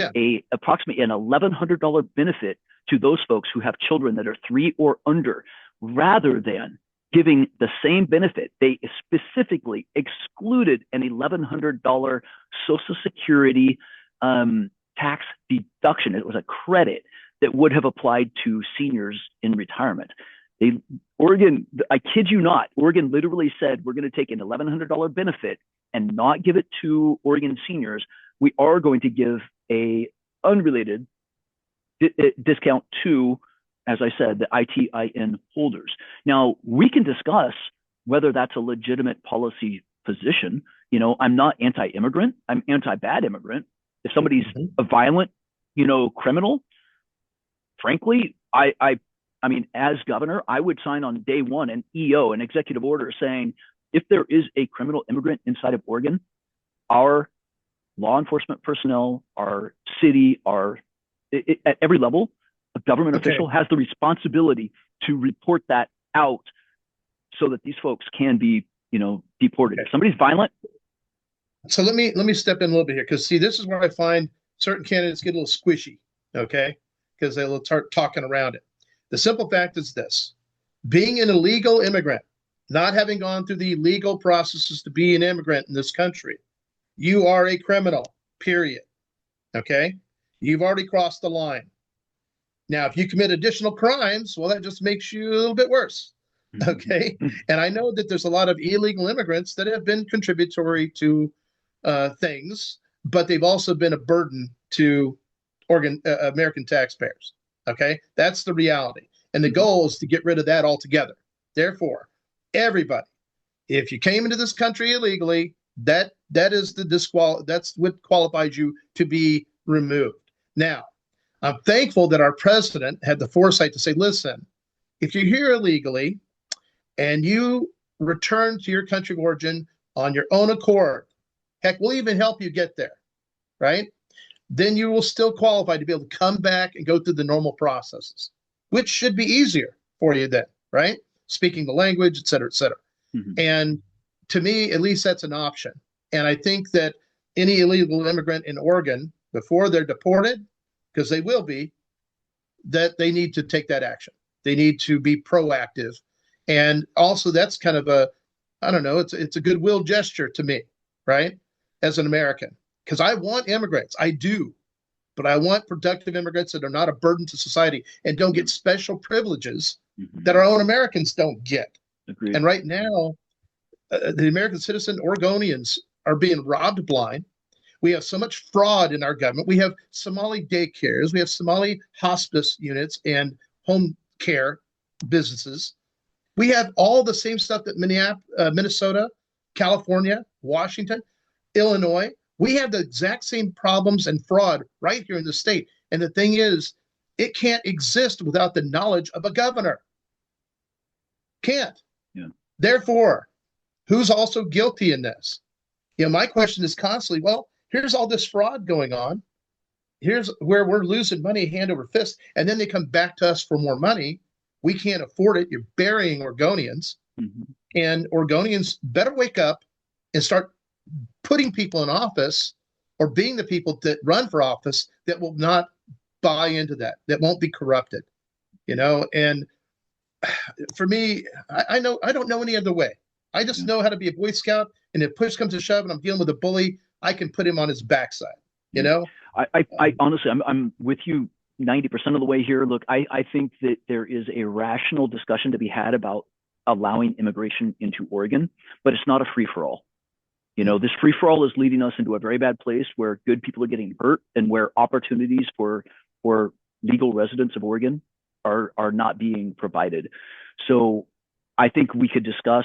approximately an $1,100 benefit to those folks who have children that are 3 or under, rather than giving the same benefit. They specifically excluded an $1,100 Social Security tax deduction. It was a credit that would have applied to seniors in retirement. Oregon, I kid you not, Oregon literally said, we're going to take an $1,100 benefit and not give it to Oregon seniors. We are going to give a unrelated discount to, as I said, the ITIN holders. Now, we can discuss whether that's a legitimate policy position. You know, I'm not anti-immigrant. I'm anti-bad immigrant. If somebody's a violent, you know, criminal, frankly, I mean, as governor, I would sign on day one an EO, an executive order saying, if there is a criminal immigrant inside of Oregon, our law enforcement personnel, our city, at every level, a government official has the responsibility to report that out so that these folks can be, you know, deported. If somebody's violent. So let me step in a little bit here, because see, this is where I find certain candidates get a little squishy, okay? Because they'll start talking around it. The simple fact is this: being an illegal immigrant, not having gone through the legal processes to be an immigrant in this country, you are a criminal, period. Okay? You've already crossed the line. Now, if you commit additional crimes, well, that just makes you a little bit worse. Okay? And I know that there's a lot of illegal immigrants that have been contributory to things, but they've also been a burden to American taxpayers. Okay, that's the reality. And the goal is to get rid of that altogether. Therefore, everybody, if you came into this country illegally, that is that's what qualifies you to be removed. Now, I'm thankful that our president had the foresight to say, listen, if you're here illegally and you return to your country of origin on your own accord, heck, we'll even help you get there, right? Then you will still qualify to be able to come back and go through the normal processes, which should be easier for you then, right? Speaking the language, et cetera, et cetera. And to me, at least that's an option. And I think that any illegal immigrant in Oregon, before they're deported, because they will be, that they need to take that action. They need to be proactive. And also that's kind of a, I don't know, it's a goodwill gesture to me, right? As an American. Because I want immigrants, I do, but I want productive immigrants that are not a burden to society and don't get special privileges that our own Americans don't get. Agreed. And right now, the American citizen Oregonians are being robbed blind. We have so much fraud in our government. We have Somali daycares, we have Somali hospice units and home care businesses. We have all the same stuff that Minnesota, California, Washington, Illinois. We have the exact same problems and fraud right here in the state. And the thing is, it can't exist without the knowledge of a governor. Can't. Yeah. Therefore, who's also guilty in this? You know, my question is constantly, well, here's all this fraud going on. Here's where we're losing money hand over fist. And then they come back to us for more money. We can't afford it. You're burying Oregonians. And Oregonians better wake up and start putting people in office, or being the people that run for office, that will not buy into that won't be corrupted, you know. And for me, I don't know any other way. I just know how to be a Boy Scout, and if push comes to shove and I'm dealing with a bully, I can put him on his backside, you know. I honestly, I'm with you 90% of the way here. Look, I think that there is a rational discussion to be had about allowing immigration into Oregon, but it's not a free-for-all. You know, this free-for-all is leading us into a very bad place where good people are getting hurt, and where opportunities for legal residents of Oregon are not being provided. So I think we could discuss,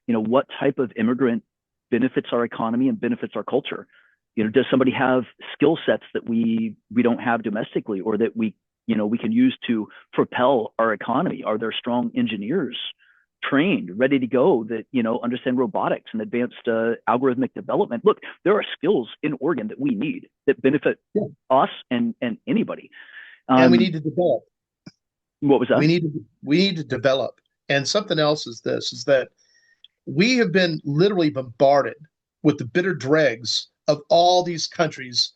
you know, what type of immigrant benefits our economy and benefits our culture. You know, does somebody have skill sets that we don't have domestically, or that we can use to propel our economy? Are there strong engineers trained, ready to go, that, you know, understand robotics and advanced algorithmic development? Look, there are skills in Oregon that we need that benefit us and anybody. And we need to develop. What was that? We need to develop. And something else is this, is that we have been literally bombarded with the bitter dregs of all these countries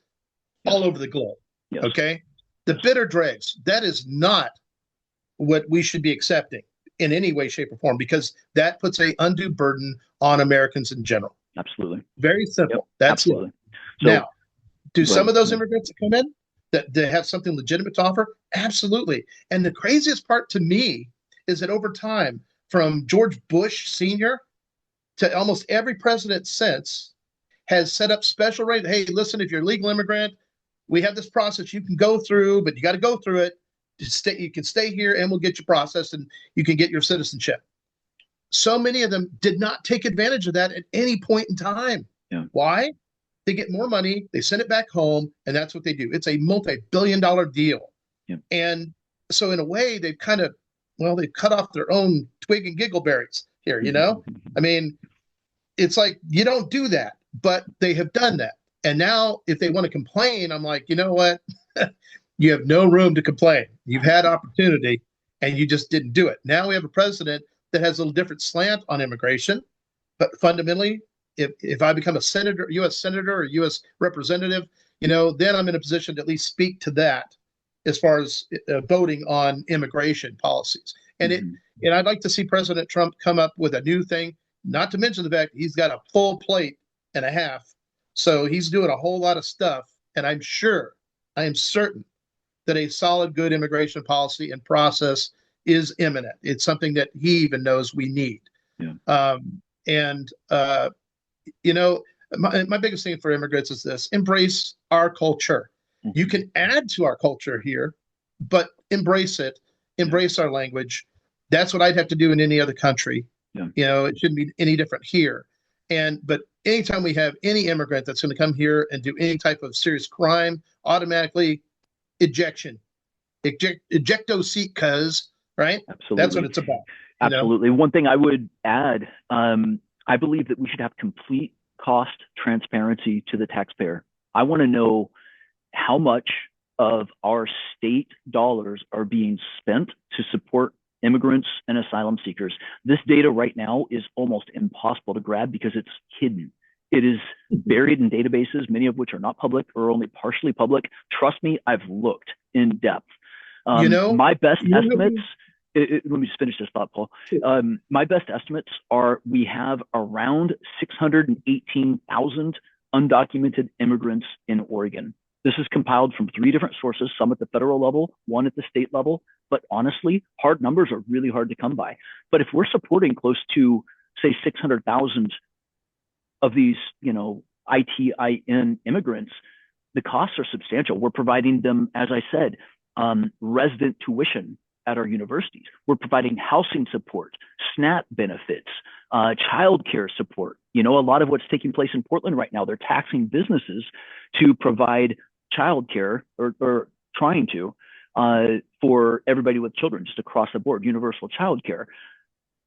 all over the globe. Yes. Okay? The bitter dregs, that is not what we should be accepting in any way, shape, or form, because that puts an undue burden on Americans in general. Absolutely. Very simple. Yep. That's absolutely. it. So, now, do some of those immigrants that come in that have something legitimate to offer? Absolutely. And the craziest part to me is that over time, from George Bush Sr. to almost every president since, has set up special rates. Hey, listen, if you're a legal immigrant, we have this process you can go through, but you got to go through it. You can stay here and we'll get you processed and you can get your citizenship. So many of them did not take advantage of that at any point in time. Yeah. Why? They get more money, they send it back home, and that's what they do. It's a multi-billion-dollar deal. Yeah. And so in a way, they've kind of, well, they've cut off their own twig and giggleberries here, you know? I mean, it's like, you don't do that, but they have done that. And now if they want to complain, I'm like, you know what? You have no room to complain. You've had opportunity and you just didn't do it. Now we have a president that has a little different slant on immigration, but fundamentally, if I become a senator, U.S. senator or U.S. representative, you know, then I'm in a position to at least speak to that as far as voting on immigration policies. And and I'd like to see President Trump come up with a new thing, not to mention the fact he's got a full plate and a half. So he's doing a whole lot of stuff. And I am certain that a solid, good immigration policy and process is imminent. It's something that he even knows we need. Yeah. You know, my biggest thing for immigrants is this: embrace our culture. You can add to our culture here, but embrace it, embrace our language. That's what I'd have to do in any other country. Yeah. You know, it shouldn't be any different here. But anytime we have any immigrant that's going to come here and do any type of serious crime, automatically ejection, ejecto seat, right? Absolutely. That's what it's about. Absolutely. You know? One thing I would add, I believe that we should have complete cost transparency to the taxpayer. I want to know how much of our state dollars are being spent to support immigrants and asylum seekers. This data right now is almost impossible to grab because it's hidden. It is buried in databases, many of which are not public or only partially public. Trust me, I've looked in depth. My best estimates, let me just finish this thought, Paul. My best estimates are we have around 618,000 undocumented immigrants in Oregon. This is compiled from 3 different sources, some at the federal level, one at the state level. But honestly, hard numbers are really hard to come by. But if we're supporting close to, say, 600,000 of these, you know, ITIN immigrants, the costs are substantial. We're providing them, as I said, resident tuition at our universities. We're providing housing support, SNAP benefits, childcare support. You know, a lot of what's taking place in Portland right now, they're taxing businesses to provide childcare or trying to for everybody with children, just across the board, universal childcare.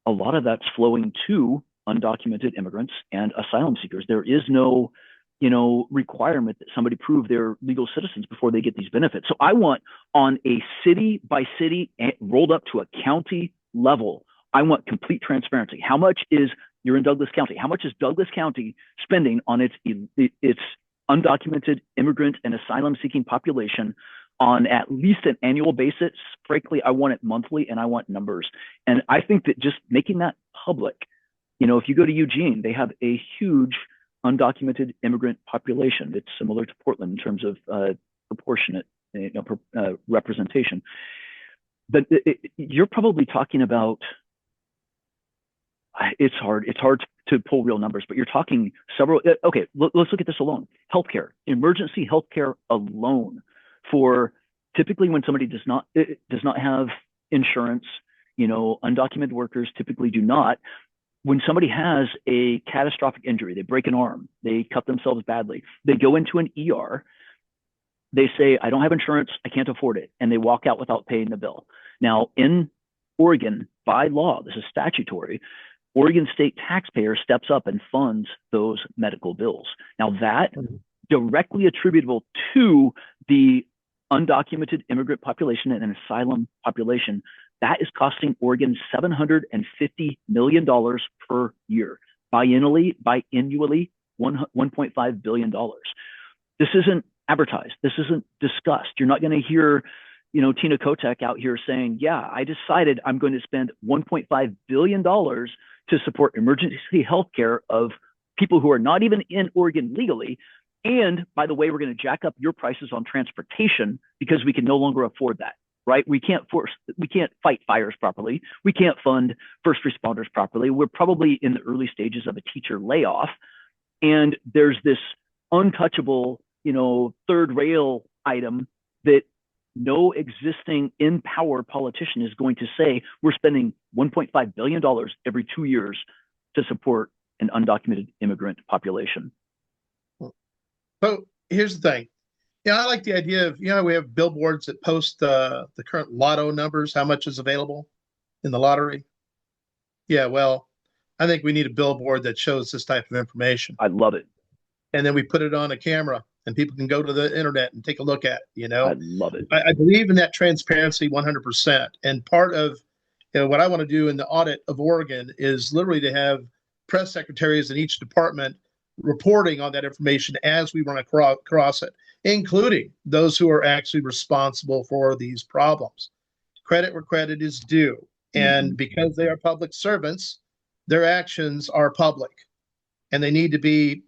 A lot of that's flowing to undocumented immigrants and asylum seekers. There is no, you know, requirement that somebody prove they're legal citizens before they get these benefits. So I want, on a city by city, rolled up to a county level, I want complete transparency. How much is, you're in Douglas County, how much is Douglas County spending on its undocumented immigrant and asylum seeking population on at least an annual basis? Frankly, I want it monthly, and I want numbers. And I think that just making that public, you know, if you go to Eugene, they have a huge undocumented immigrant population. It's similar to Portland in terms of proportionate, you know, representation. But you're probably talking about, it's hard to pull real numbers, but you're talking several, okay, let's look at this alone. Healthcare, emergency healthcare alone, for typically when somebody does not have insurance, you know, undocumented workers typically do not. When somebody has a catastrophic injury, they break an arm, they cut themselves badly, they go into an ER, they say, I don't have insurance, I can't afford it, and they walk out without paying the bill. Now, in Oregon, by law, this is statutory, Oregon state taxpayer steps up and funds those medical bills. Now, that directly attributable to the undocumented immigrant population and an asylum population, that is costing Oregon $750 million per year. Biannually, $1.5 billion. This isn't advertised. This isn't discussed. You're not going to hear, you know, Tina Kotek out here saying, yeah, I decided I'm going to spend $1.5 billion to support emergency health care of people who are not even in Oregon legally. And by the way, we're going to jack up your prices on transportation because we can no longer afford that. right? We can't fight fires properly. We can't fund first responders properly. We're probably in the early stages of a teacher layoff. And there's this untouchable, third rail item that no existing in power politician is going to say we're spending $1.5 billion every 2 years to support an undocumented immigrant population. So here's the thing. I like the idea of, we have billboards that post the current lotto numbers, how much is available in the lottery. Yeah, well, I think we need a billboard that shows this type of information. I love it. And then we put it on a camera and people can go to the internet and take a look at it, I love it. I believe in that transparency 100%. And part of what I want to do in the audit of Oregon is literally to have press secretaries in each department reporting on that information as we run across it, including those who are actually responsible for these problems. Credit where credit is due. And because they are public servants, their actions are public and they need to be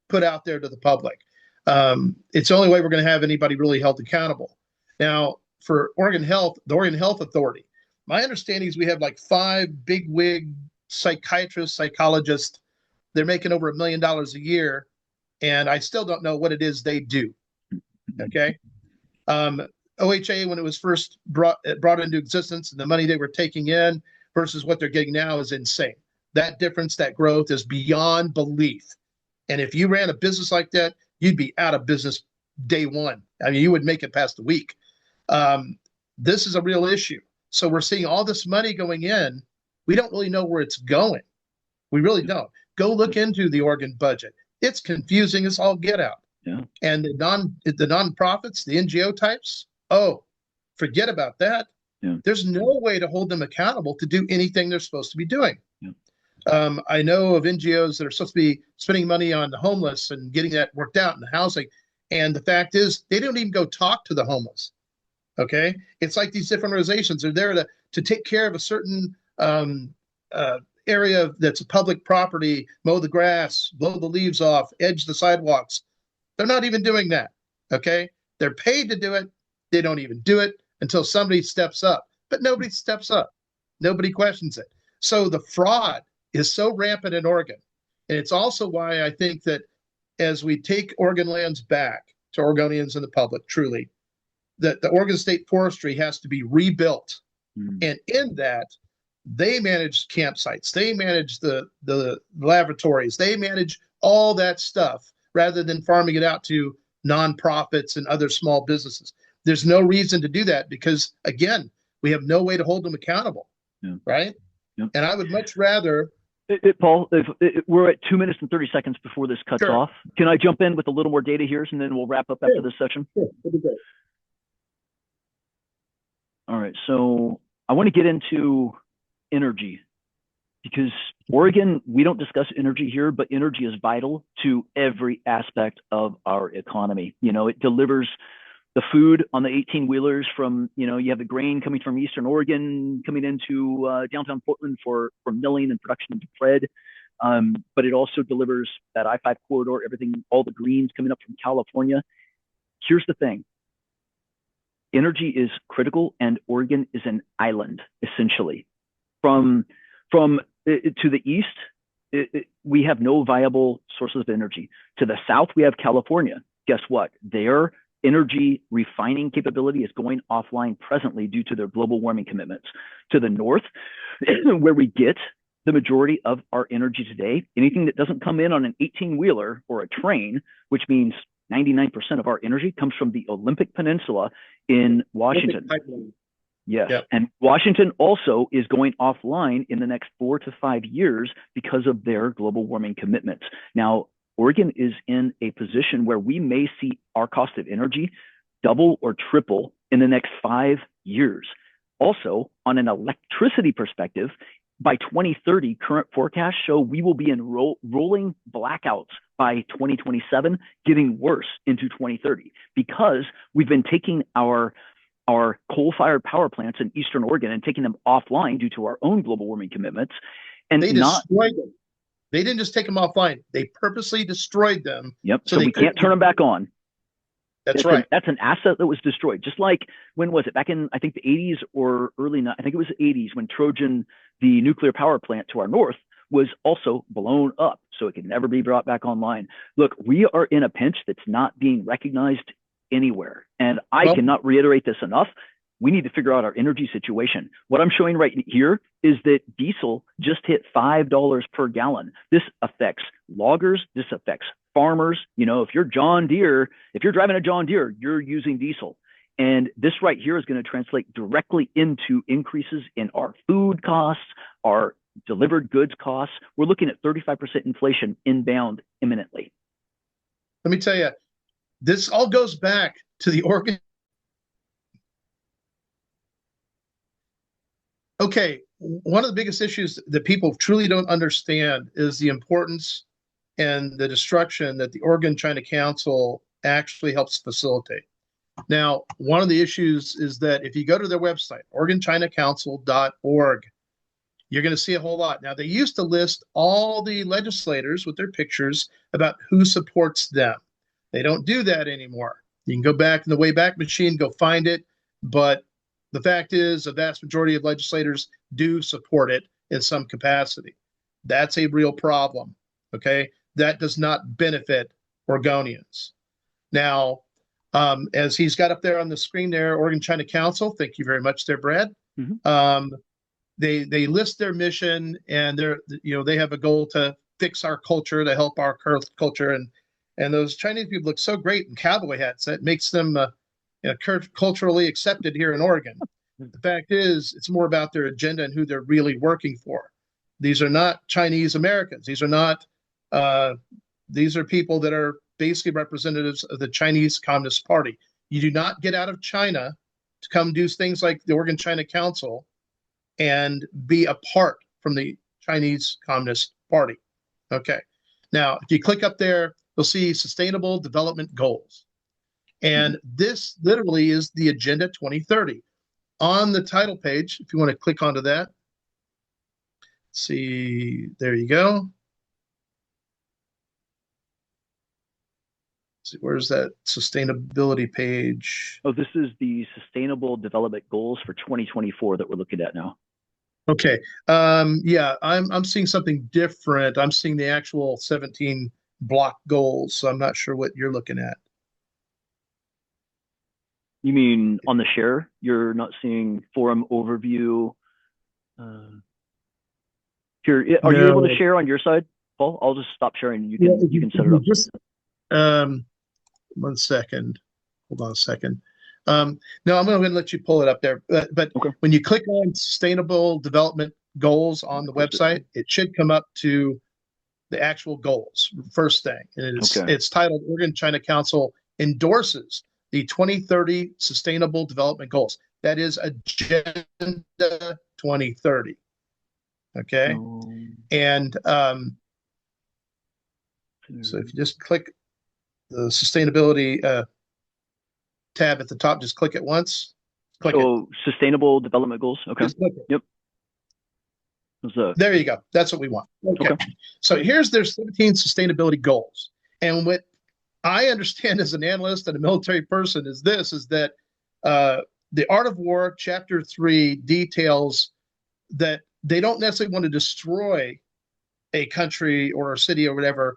put out there to the public. It's the only way we're going to have anybody really held accountable. Now, for Oregon Health, the Oregon Health Authority, my understanding is we have like 5 bigwig psychiatrists, psychologists. They're making over $1 million a year, and I still don't know what it is they do. Okay. OHA, when it was first brought into existence, and the money they were taking in versus what they're getting now is insane. That difference, that growth is beyond belief. And if you ran a business like that, you'd be out of business day one. I mean, you would make it past a week. This is a real issue. So we're seeing all this money going in. We don't really know where it's going. We really don't. Go look into the Oregon budget. It's confusing as all get out. Yeah. And the nonprofits, the NGO types, forget about that. Yeah. There's no way to hold them accountable to do anything they're supposed to be doing. Yeah. I know of NGOs that are supposed to be spending money on the homeless and getting that worked out in the housing. And the fact is, they don't even go talk to the homeless. Okay. It's like these different organizations are there to take care of a certain area that's a public property, mow the grass, blow the leaves off, edge the sidewalks. They're not even doing that. Okay. They're paid to do it. They don't even do it until somebody steps up, but nobody steps up. Nobody questions it. So the fraud is so rampant in Oregon. And it's also why I think that as we take Oregon lands back to Oregonians and the public, truly, that the Oregon State Forestry has to be rebuilt. And in that, they manage campsites, they manage the laboratories, they manage all that stuff rather than farming it out to nonprofits and other small businesses. There's no reason to do that because, again, we have no way to hold them accountable, right? Yeah. And I would much rather... Paul, we're at 2 minutes and 30 seconds before this cuts off. Can I jump in with a little more data here, and then we'll wrap up after this session? Sure, that'd be great. All right, so I want to get into energy because Oregon, we don't discuss energy here, but energy is vital to every aspect of our economy. It delivers the food on the 18-wheelers from, you have the grain coming from Eastern Oregon coming into downtown Portland for milling and production of bread. But it also delivers that I-5 corridor, everything, all the greens coming up from California. Here's the thing. Energy is critical, and Oregon is an island, essentially. From to the east, we have no viable sources of energy. To the south, we have California. Guess what? Their energy refining capability is going offline presently due to their global warming commitments. To the north, where we get the majority of our energy today, anything that doesn't come in on an 18-wheeler or a train, which means 99% of our energy comes from the Olympic Peninsula in Washington. Yes. Yep. And Washington also is going offline in the next 4 to 5 years because of their global warming commitments. Now, Oregon is in a position where we may see our cost of energy double or triple in the next 5 years. Also, on an electricity perspective, by 2030, current forecasts show we will be in rolling blackouts by 2027, getting worse into 2030 because we've been taking our coal-fired power plants in Eastern Oregon and taking them offline due to our own global warming commitments. And they destroyed them. They didn't just take them offline. They purposely destroyed them. Yep. So we can't turn them back on. That's right. That's an asset that was destroyed. Just like, when was it? Back in, I think, the 80s or I think it was the 80s, when Trojan, the nuclear power plant to our north, was also blown up, so it could never be brought back online. Look, we are in a pinch that's not being recognized anywhere. And I cannot reiterate this enough. We need to figure out our energy situation. What I'm showing right here is that diesel just hit $5 per gallon. This affects loggers. This affects farmers. You know, if you're driving a John Deere, you're using diesel. And this right here is going to translate directly into increases in our food costs, our delivered goods costs. We're looking at 35% inflation inbound imminently. Let me tell you, this all goes back to the Oregon. Okay, one of the biggest issues that people truly don't understand is the importance and the destruction that the Oregon-China Council actually helps facilitate. Now, one of the issues is that if you go to their website, OregonChinaCouncil.org, you're going to see a whole lot. Now, they used to list all the legislators with their pictures about who supports them. They don't do that anymore. You can go back in the Wayback Machine, go find it, but the fact is, a vast majority of legislators do support it in some capacity. That's a real problem, okay? That does not benefit Oregonians. Now, as he's got up there on the screen there, Oregon China Council, thank you very much there, Brad. Mm-hmm. They list their mission, and they have a goal to fix our culture, to help our culture, and those Chinese people look so great in cowboy hats that makes them culturally accepted here in Oregon. The fact is, it's more about their agenda and who they're really working for. These are not Chinese Americans. These are not. These are people that are basically representatives of the Chinese Communist Party. You do not get out of China to come do things like the Oregon China Council and be apart from the Chinese Communist Party. Okay. Now, if you click up there, you'll see Sustainable Development Goals. And this literally is the Agenda 2030. On the title page, if you want to click onto that, see, there you go. See, where's that sustainability page? Oh, this is the Sustainable Development Goals for 2024 that we're looking at now. Okay. Yeah, I'm seeing something different. I'm seeing the actual 17 block goals, so I'm not sure what you're looking at. You mean on the share? You're not seeing forum overview? Here, are you able to share on your side, Paul? I'll just stop sharing. You can set it up. Just 1 second. Hold on a second. No, I'm going to let you pull it up there. But okay. When you click on Sustainable Development Goals on the website, it should come up to the actual goals. First thing, and it's titled Oregon China Council endorses the 2030 Sustainable Development Goals. That is Agenda 2030. Okay. And so if you just click the sustainability tab at the top, just click it once. Sustainable Development Goals. Okay. Yep. There you go. That's what we want. Okay. So here's their 17 sustainability goals. And what I understand as an analyst and a military person is that the Art of War, Chapter 3, details that they don't necessarily want to destroy a country or a city or whatever.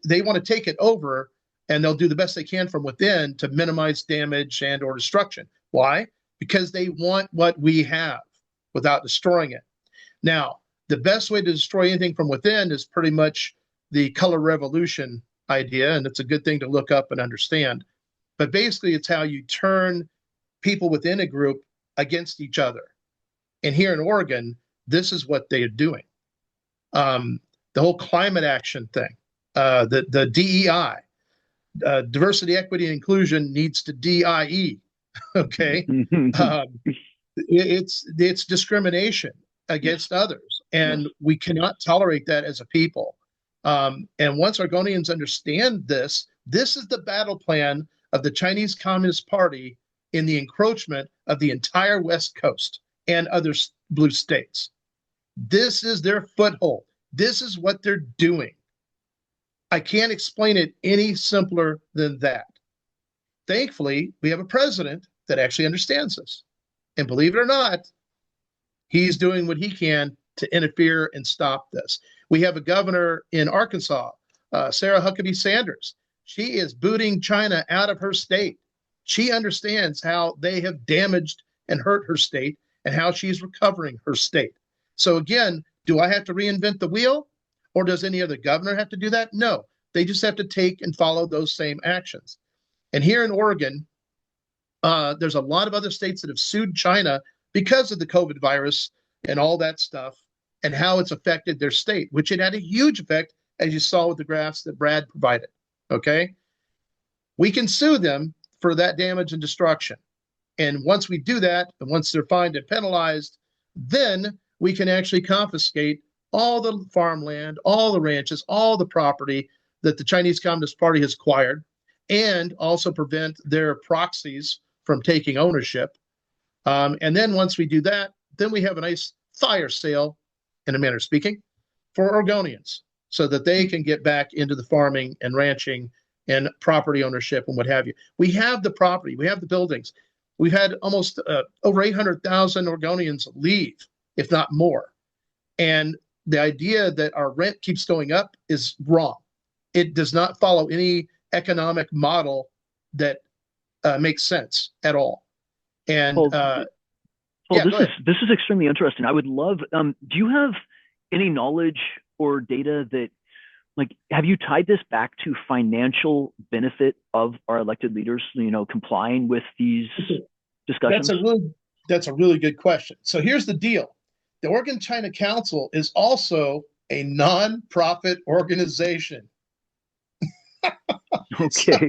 They want to take it over, and they'll do the best they can from within to minimize damage and or destruction. Why? Because they want what we have without destroying it. Now, the best way to destroy anything from within is pretty much the color revolution idea, and it's a good thing to look up and understand. But basically, it's how you turn people within a group against each other. And here in Oregon, this is what they are doing. The whole climate action thing, the DEI, diversity, equity, and inclusion needs to DIE. Okay, it's discrimination against others, and we cannot tolerate that as a people. And once Oregonians understand this is the battle plan of the Chinese Communist Party in the encroachment of the entire West Coast and other blue states. This is their foothold. This is what they're doing. I can't explain it any simpler than that. thankfully, we have a president that actually understands this. And believe it or not, he's doing what he can to interfere and stop this. We have a governor in Arkansas, Sarah Huckabee Sanders. She is booting China out of her state. She understands how they have damaged and hurt her state and how she's recovering her state. So again, do I have to reinvent the wheel, or does any other governor have to do that? No, they just have to take and follow those same actions. And here in Oregon, there's a lot of other states that have sued China because of the COVID virus and all that stuff and how it's affected their state, which it had a huge effect, as you saw with the graphs that Brad provided. Okay. We can sue them for that damage and destruction. And once we do that, and once they're fined and penalized, then we can actually confiscate all the farmland, all the ranches, all the property that the Chinese Communist Party has acquired, and also prevent their proxies from taking ownership. And then once we do that, then we have a nice fire sale, in a manner of speaking, for Oregonians so that they can get back into the farming and ranching and property ownership and what have you. We have the property, we have the buildings. We've had almost over 800,000 Oregonians leave, if not more. And the idea that our rent keeps going up is wrong. It does not follow any economic model that makes sense at all. And Well, this is extremely interesting. I would love. Do you have any knowledge or data that, like, have you tied this back to financial benefit of our elected leaders? You know, complying with these discussions. That's a really good question. So here's the deal: the Oregon China Council is also a nonprofit organization. Okay.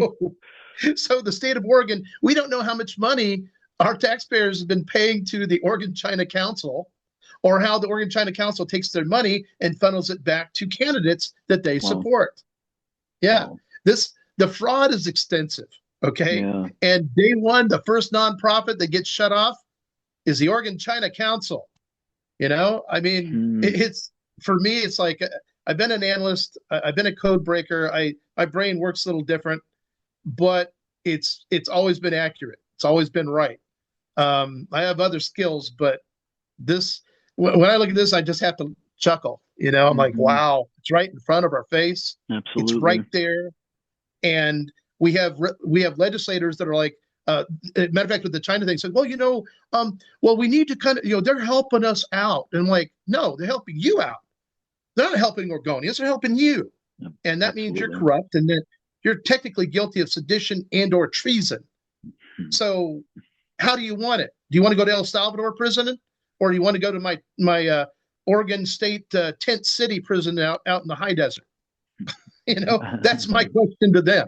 So the state of Oregon, we don't know how much money our taxpayers have been paying to the Oregon China Council, or how the Oregon China Council takes their money and funnels it back to candidates that they support. Yeah, the fraud is extensive. Okay, and day one, the first nonprofit that gets shut off is the Oregon China Council. You know, I mean, it's for me, it's like I've been an analyst, I've been a code breaker. My brain works a little different, but it's always been accurate. It's always been right. I have other skills, but this, when I look at this, I just have to chuckle. You know, I'm like, wow, it's right in front of our face. Absolutely. It's right there. And we have legislators that are like, matter of fact, with the China thing, said, well, you know, well, we need to kind of, you know, they're helping us out. And I'm like, no, they're helping you out. They're not helping Oregonians, they're helping you. Yep, and that means you're corrupt and that you're technically guilty of sedition and or treason. So how do you want it? Do you want to go to El Salvador prison, or do you want to go to my Oregon State tent city prison out in the high desert? You know, that's my question to them,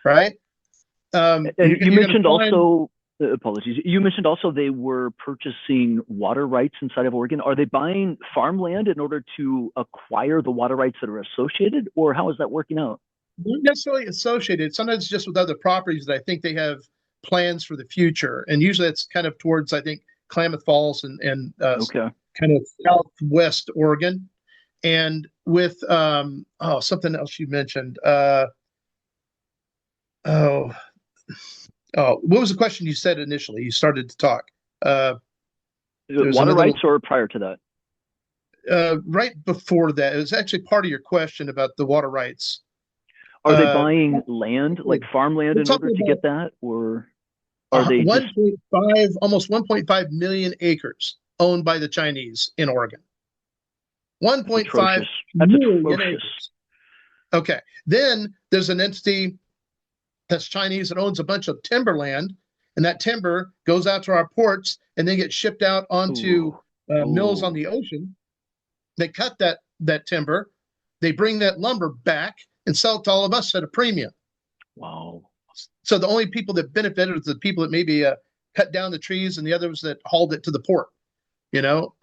right? You mentioned also, apologies, you mentioned also they were purchasing water rights inside of Oregon. Are they buying farmland in order to acquire the water rights that are associated, or how is that working out? Not necessarily associated. Sometimes just with other properties that I think they have plans for the future. And usually it's kind of towards, I think, Klamath Falls and kind of southwest Oregon. And with something else you mentioned. What was the question you said initially? You started to talk. Water rights or prior to that? Right before that. It was actually part of your question about the water rights. Are they buying land, like farmland, in order to get that, or are they 1.5, almost 1.5 million acres owned by the Chinese in Oregon? 1.5 million acres. Okay. Then there's an entity that's Chinese that owns a bunch of timberland, and that timber goes out to our ports and then gets shipped out onto mills on the ocean. They cut that timber, they bring that lumber back and sell it to all of us at a premium. Wow. So the only people that benefited are the people that maybe cut down the trees and the others that hauled it to the port. You know,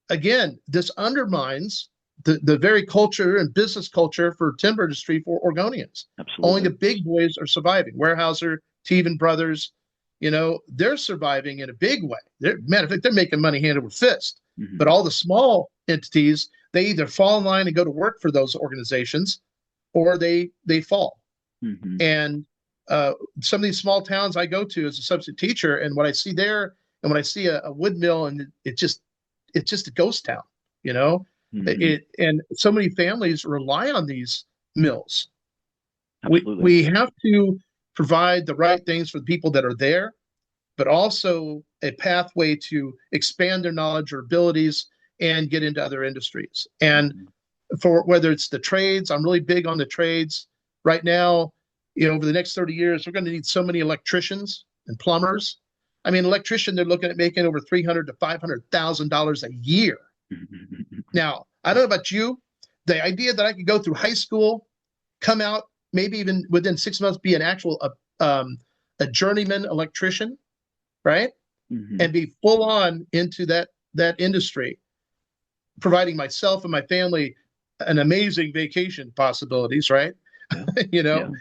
again, this undermines the very culture and business culture for timber industry for Oregonians. Absolutely. Only the big boys are surviving. Weyerhaeuser, Teven Brothers, you know, they're surviving in a big way. Matter of fact, they're making money hand over fist. But all the small entities, they either fall in line and go to work for those organizations, or they fall. And some of these small towns I go to as a substitute teacher, and what I see there, and when I see a wood mill, and it's just a ghost town, you know. And so many families rely on these mills. We have to provide the right things for the people that are there, but also a pathway to expand their knowledge or abilities and get into other industries. And for whether it's the trades, I'm really big on the trades right now. You know, over the next 30 years, we're going to need so many electricians and plumbers. I mean, electrician, they're looking at making over $300,000 to $500,000 a year. Now, I don't know about you. The idea that I could go through high school, come out, maybe even within 6 months, be an actual a journeyman electrician, right? And be full on into that industry, providing myself and my family an amazing vacation possibilities, right? You know,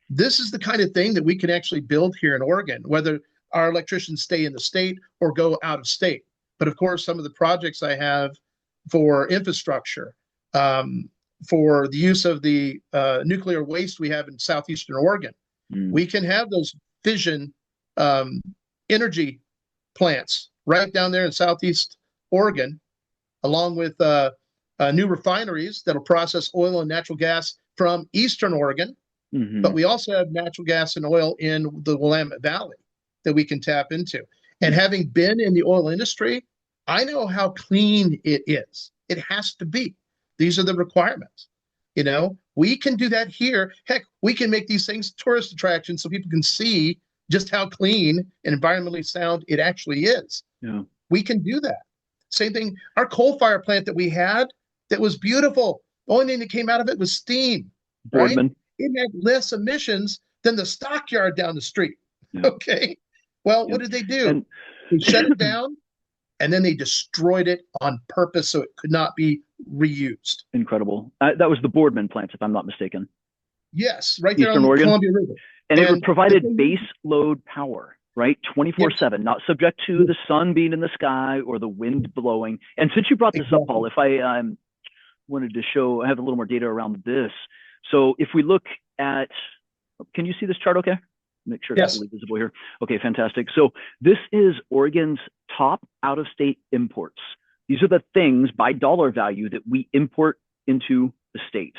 this is the kind of thing that we can actually build here in Oregon, whether our electricians stay in the state or go out of state. But of course, some of the projects I have for infrastructure, for the use of the nuclear waste we have in southeastern Oregon, we can have those fission energy plants right down there in southeast Oregon, along with new refineries that'll process oil and natural gas from eastern Oregon. But we also have natural gas and oil in the Willamette Valley that we can tap into. And having been in the oil industry, I know how clean it is. It has to be. These are the requirements. You know, we can do that here. Heck, we can make these things tourist attractions so people can see just how clean and environmentally sound it actually is. We can do that. Same thing, our coal fire plant that we had, that was beautiful. The only thing that came out of it was steam. Right? It had less emissions than the stockyard down the street. Okay. Well, what did they do? They shut it down, and then they destroyed it on purpose so it could not be reused. Incredible. That was the Boardman plant, if I'm not mistaken. Yes, right there on the Columbia River. And it provided base load power, right? 24/7, not subject to the sun being in the sky or the wind blowing. And since you brought this up, Paul, if I wanted to show, I have a little more data around this. So if we look at, can you see this chart okay? Make sure it's really visible here. Okay, fantastic. So this is Oregon's top out-of-state imports. These are the things by dollar value that we import into the state.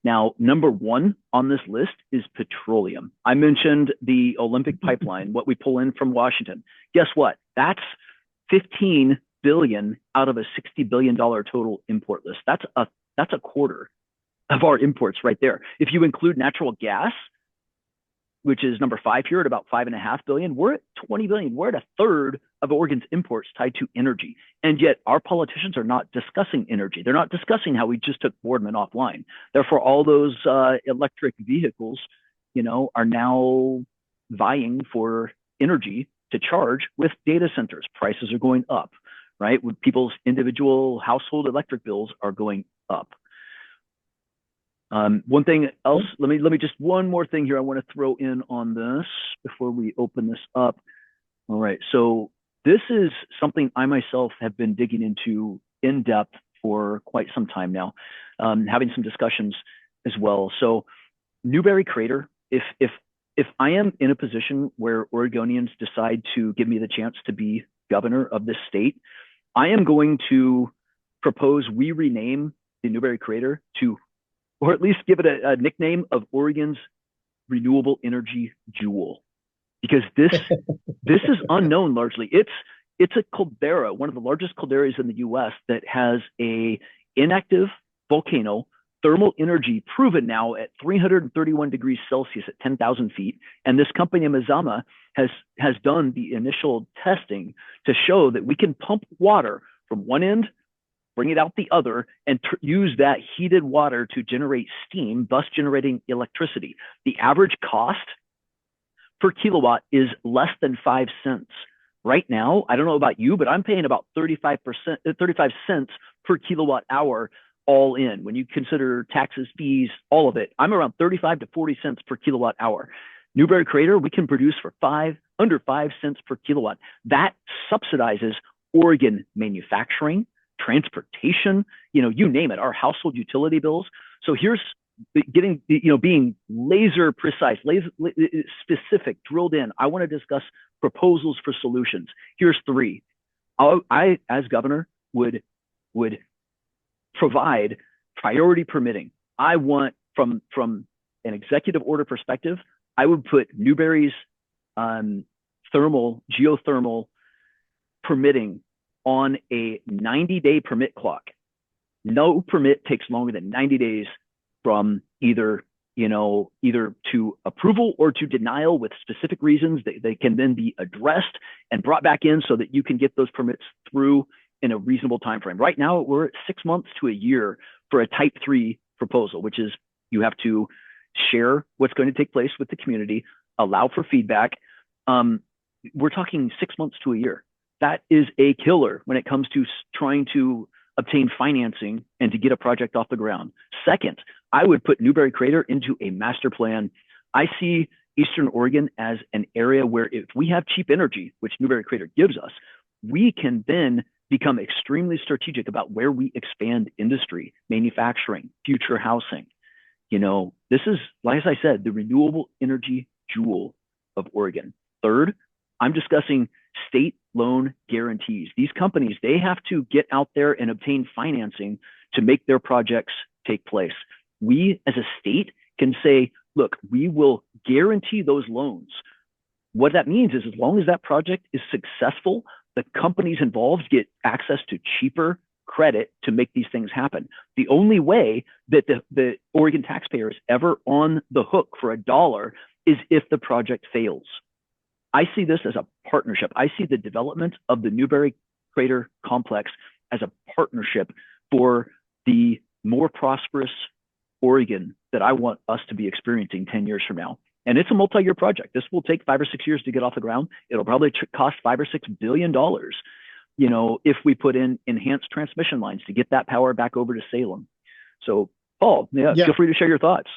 Now, number one on this list is petroleum. I mentioned the Olympic pipeline, what we pull in from Washington. Guess what? That's 15 billion out of a $60 billion total import list. That's a quarter of our imports right there. If you include natural gas, which is number 5 here at about $5.5 billion, we're at 20 billion. We're at a third of Oregon's imports tied to energy. And yet our politicians are not discussing energy. They're not discussing how we just took Boardman offline. Therefore, all those electric vehicles, you know, are now vying for energy to charge with data centers. Prices are going up, right? With people's individual household electric bills are going up. One thing else, let me just one more thing here I want to throw in on this before we open this up. All right, so this is something I myself have been digging into in depth for quite some time now, having some discussions as well. So Newberry crater, if I am in a position where Oregonians decide to give me the chance to be governor of this state, I am going to propose we rename the Newberry crater to, or at least give it a nickname of Oregon's renewable energy jewel, because this is unknown largely. It's a caldera, one of the largest calderas in the U.S. that has a inactive volcano, thermal energy proven now at 331 degrees Celsius at 10,000 feet. And this company, Mazama, has done the initial testing to show that we can pump water from one end, bring it out the other, and use that heated water to generate steam, thus generating electricity. The average cost per kilowatt is less than 5 cents. Right now, I don't know about you, but I'm paying about 35 cents per kilowatt hour all in. When you consider taxes, fees, all of it, I'm around 35 to 40 cents per kilowatt hour. Newberry crater, we can produce for under 5 cents per kilowatt. That subsidizes Oregon manufacturing, transportation, you know, you name it, our household utility bills. So here's getting, being laser precise, laser specific, drilled in. I want to discuss proposals for solutions. Here's three. I as governor, would provide priority permitting. I want, from an executive order perspective, I would put Newberry's geothermal permitting on a 90-day permit clock. No permit takes longer than 90 days from either to approval or to denial with specific reasons. They can then be addressed and brought back in so that you can get those permits through in a reasonable time frame. Right now, we're at 6 months to a year for a type 3 proposal, which is you have to share what's going to take place with the community, allow for feedback. We're talking 6 months to a year. That is a killer when it comes to trying to obtain financing and to get a project off the ground. Second, I would put Newberry Crater into a master plan. I see Eastern Oregon as an area where if we have cheap energy, which Newberry Crater gives us, we can then become extremely strategic about where we expand industry, manufacturing, future housing. This is, like as I said, the renewable energy jewel of Oregon. Third, I'm discussing state loan guarantees. These companies, they have to get out there and obtain financing to make their projects take place. We as a state can say, look, we will guarantee those loans. What that means is as long as that project is successful, the companies involved get access to cheaper credit to make these things happen. The only way that the Oregon taxpayer is ever on the hook for a dollar is if the project fails. I see this as a partnership. I see the development of the Newberry Crater complex as a partnership for the more prosperous Oregon that I want us to be experiencing 10 years from now. And it's a multi-year project. This will take 5 or 6 years to get off the ground. It'll probably cost $5 or $6 billion, if we put in enhanced transmission lines to get that power back over to Salem. So, Paul, feel free to share your thoughts.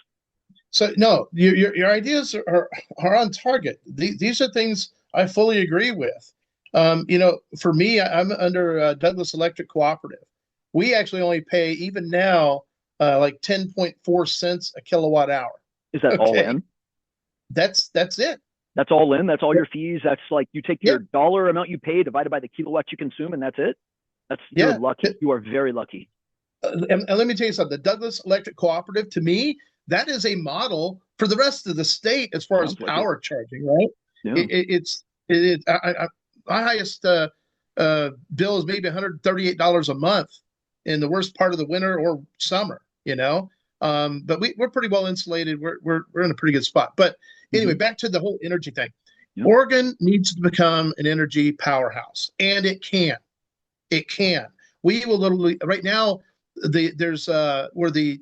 So, no, your ideas are on target. These are things I fully agree with. For me, I'm under Douglas Electric Cooperative. We actually only pay, even now, like 10.4 cents a kilowatt hour. Is that all in? That's it. That's all in. That's all your fees. That's like you take your dollar amount you pay divided by the kilowatts you consume, and that's it. You're lucky. You are very lucky. And let me tell you something. The Douglas Electric Cooperative, to me, that is a model for the rest of the state as far as power charging, right? Yeah. My highest bill is maybe $138 a month in the worst part of the winter or summer, but we're pretty well insulated. We're in a pretty good spot. But anyway, back to the whole energy thing. Yep. Oregon needs to become an energy powerhouse, and it can. It can. We will literally right now. There's where the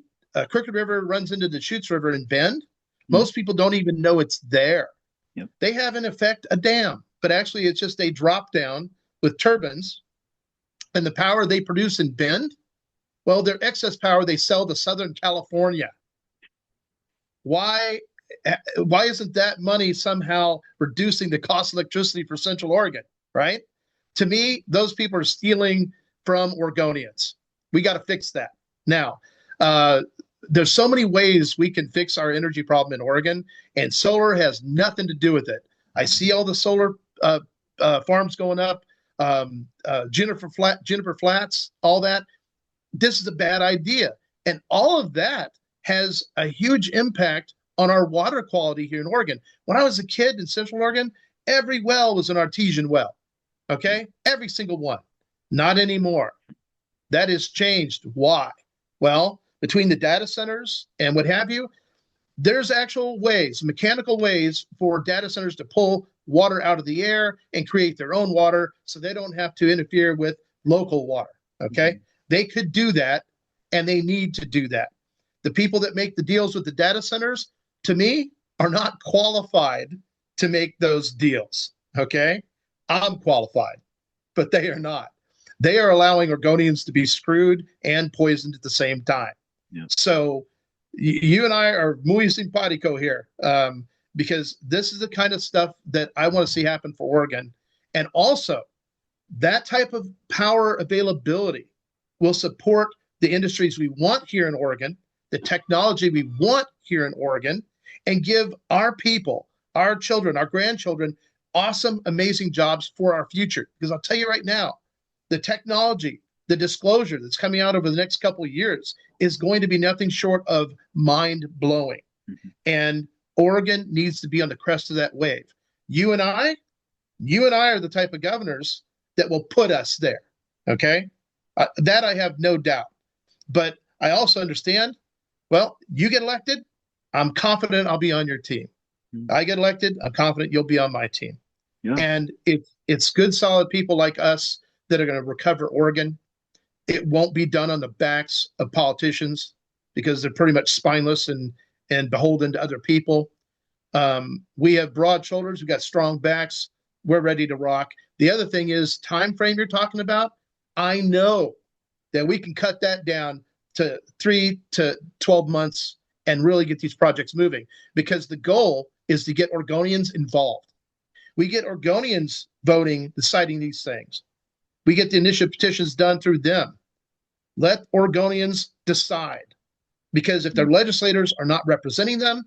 Crooked River runs into the Chutes River in Bend. Most people don't even know it's there. Yep. They have in effect a dam, but actually it's just a drop down with turbines, and the power they produce in Bend, well, their excess power they sell to Southern California. Why isn't that money somehow reducing the cost of electricity for Central Oregon, right? To me, those people are stealing from Oregonians. We got to fix that. Now, there's so many ways we can fix our energy problem in Oregon, and solar has nothing to do with it. I see all the solar farms going up, Juniper Flats, all that. This is a bad idea. And all of that has a huge impact on our water quality here in Oregon. When I was a kid in Central Oregon, every well was an artesian well, okay? Every single one. Not anymore. That has changed. Why? Well, between the data centers and what have you, there's actual ways, mechanical ways for data centers to pull water out of the air and create their own water so they don't have to interfere with local water, okay? They could do that, and they need to do that. The people that make the deals with the data centers, to me, are not qualified to make those deals, okay? I'm qualified, but they are not. They are allowing Oregonians to be screwed and poisoned at the same time. Yeah. So you and I are muy simpatico here because this is the kind of stuff that I want to see happen for Oregon. And also, that type of power availability will support the industries we want here in Oregon, the technology we want here in Oregon, and give our people, our children, our grandchildren, awesome, amazing jobs for our future. Because I'll tell you right now, the technology, the disclosure that's coming out over the next couple of years is going to be nothing short of mind-blowing. Mm-hmm. And Oregon needs to be on the crest of that wave. You and I are the type of governors that will put us there. Okay? That I have no doubt. But I also understand, well, you get elected, I'm confident I'll be on your team. Mm-hmm. I get elected, I'm confident you'll be on my team. Yeah. And it's good, solid people like us that are going to recover Oregon. It won't be done on the backs of politicians because they're pretty much spineless and beholden to other people. We have broad shoulders. We've got strong backs. We're ready to rock. The other thing is time frame you're talking about. I know that we can cut that down to 3 to 12 months and really get these projects moving, because the goal is to get Oregonians involved. We get Oregonians voting, deciding these things. We get the initiative petitions done through them. Let Oregonians decide, because if their legislators are not representing them,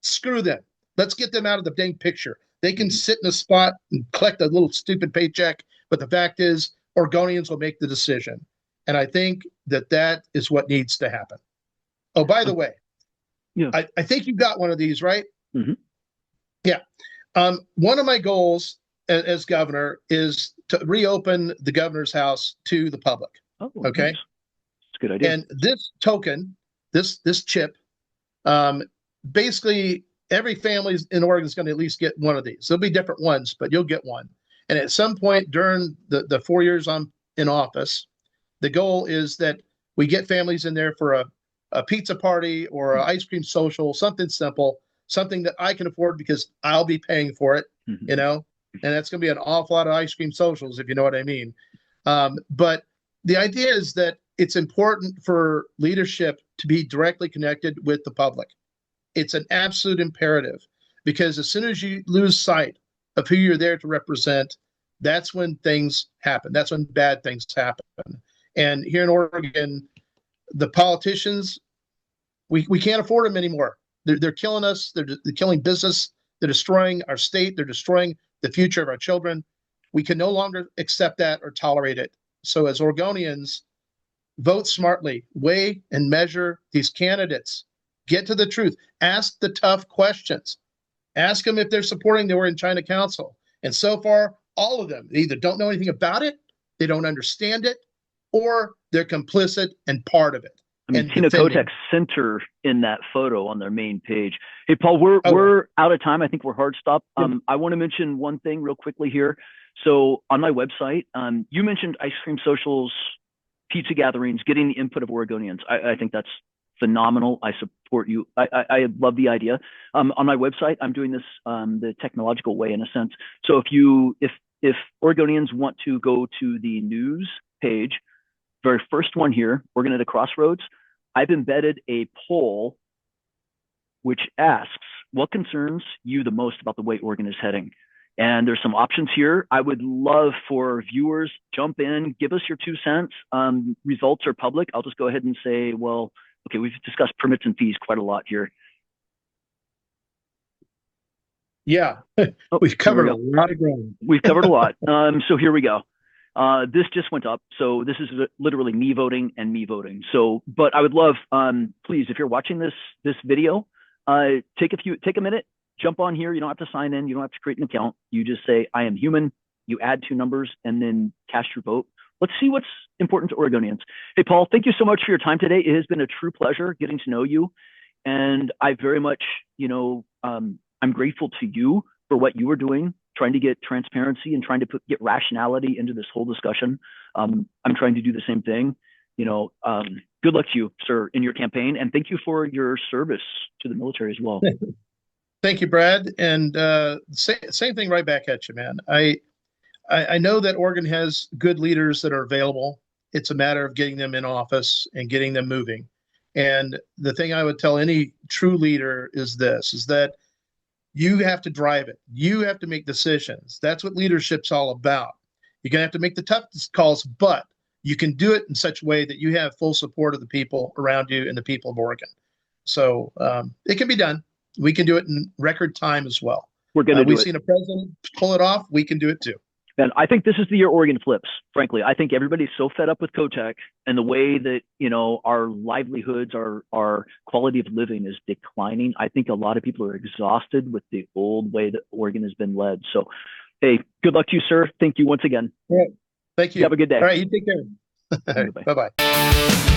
screw them. Let's get them out of the dang picture. They can sit in a spot and collect a little stupid paycheck, but the fact is, Oregonians will make the decision. And I think that is what needs to happen. Oh, by the way, yeah. I think you got one of these, right? Mm-hmm. Yeah. One of my goals as governor is to reopen the governor's house to the public. Oh, okay. Nice. That's a good idea. And this token, this chip, basically every family in Oregon is going to at least get one of these. There'll be different ones, but you'll get one. And at some point during the 4 years I'm in office, the goal is that we get families in there for a pizza party or an ice cream social, something simple, something that I can afford because I'll be paying for it, mm-hmm. you know, and that's going to be an awful lot of ice cream socials, if you know what I mean. But the idea is that it's important for leadership to be directly connected with the public. It's an absolute imperative, because as soon as you lose sight of who you're there to represent, that's when things happen. That's when bad things happen. And here in Oregon, the politicians, we can't afford them anymore. They're killing us. They're killing business. They're destroying our state. They're destroying the future of our children. We can no longer accept that or tolerate it. So as Oregonians, vote smartly, weigh and measure these candidates, get to the truth, ask the tough questions, ask them if they're supporting the Oregon China Council. And so far, all of them either don't know anything about it, they don't understand it, or they're complicit and part of it. I mean, Tina Kotek sent her in that photo on their main page. Hey, Paul, we're out of time. I think we're hard stop. I want to mention one thing real quickly here. So on my website, you mentioned ice cream socials, pizza gatherings, getting the input of Oregonians. I think that's phenomenal. I support you. I love the idea. On my website, I'm doing this the technological way, in a sense. So if Oregonians want to go to the news page, very first one here, Oregon at a Crossroads, I've embedded a poll which asks, what concerns you the most about the way Oregon is heading? And there's some options here. I would love for viewers, jump in, give us your 2 cents. Results are public. I'll just go ahead and say, well, okay, we've discussed permits and fees quite a lot here. Yeah, we've covered a lot of ground. We've covered a lot. So here we go. This just went up. So this is literally me voting and me voting. So, but I would love, please, if you're watching this video, take a minute, jump on here. You don't have to sign in. You don't have to create an account. You just say, I am human. You add 2 numbers and then cast your vote. Let's see what's important to Oregonians. Hey, Paul, thank you so much for your time today. It has been a true pleasure getting to know you. And I very much, I'm grateful to you for what you are doing, trying to get transparency and trying to get rationality into this whole discussion. I'm trying to do the same thing. Good luck to you, sir, in your campaign. And thank you for your service to the military as well. Thank you, Brad. And same thing right back at you, man. I know that Oregon has good leaders that are available. It's a matter of getting them in office and getting them moving. And the thing I would tell any true leader is that you have to drive it. You have to make decisions. That's what leadership's all about. You're going to have to make the tough calls, but you can do it in such a way that you have full support of the people around you and the people of Oregon. So it can be done. We can do it in record time as well. We're going to do it. We've seen a president pull it off. We can do it too. And I think this is the year Oregon flips, frankly. I think everybody's so fed up with Kotek and the way that, our livelihoods, our quality of living is declining. I think a lot of people are exhausted with the old way that Oregon has been led. So, hey, good luck to you, sir. Thank you once again. All right. Thank you. Have a good day. All right. You take care. Bye-bye.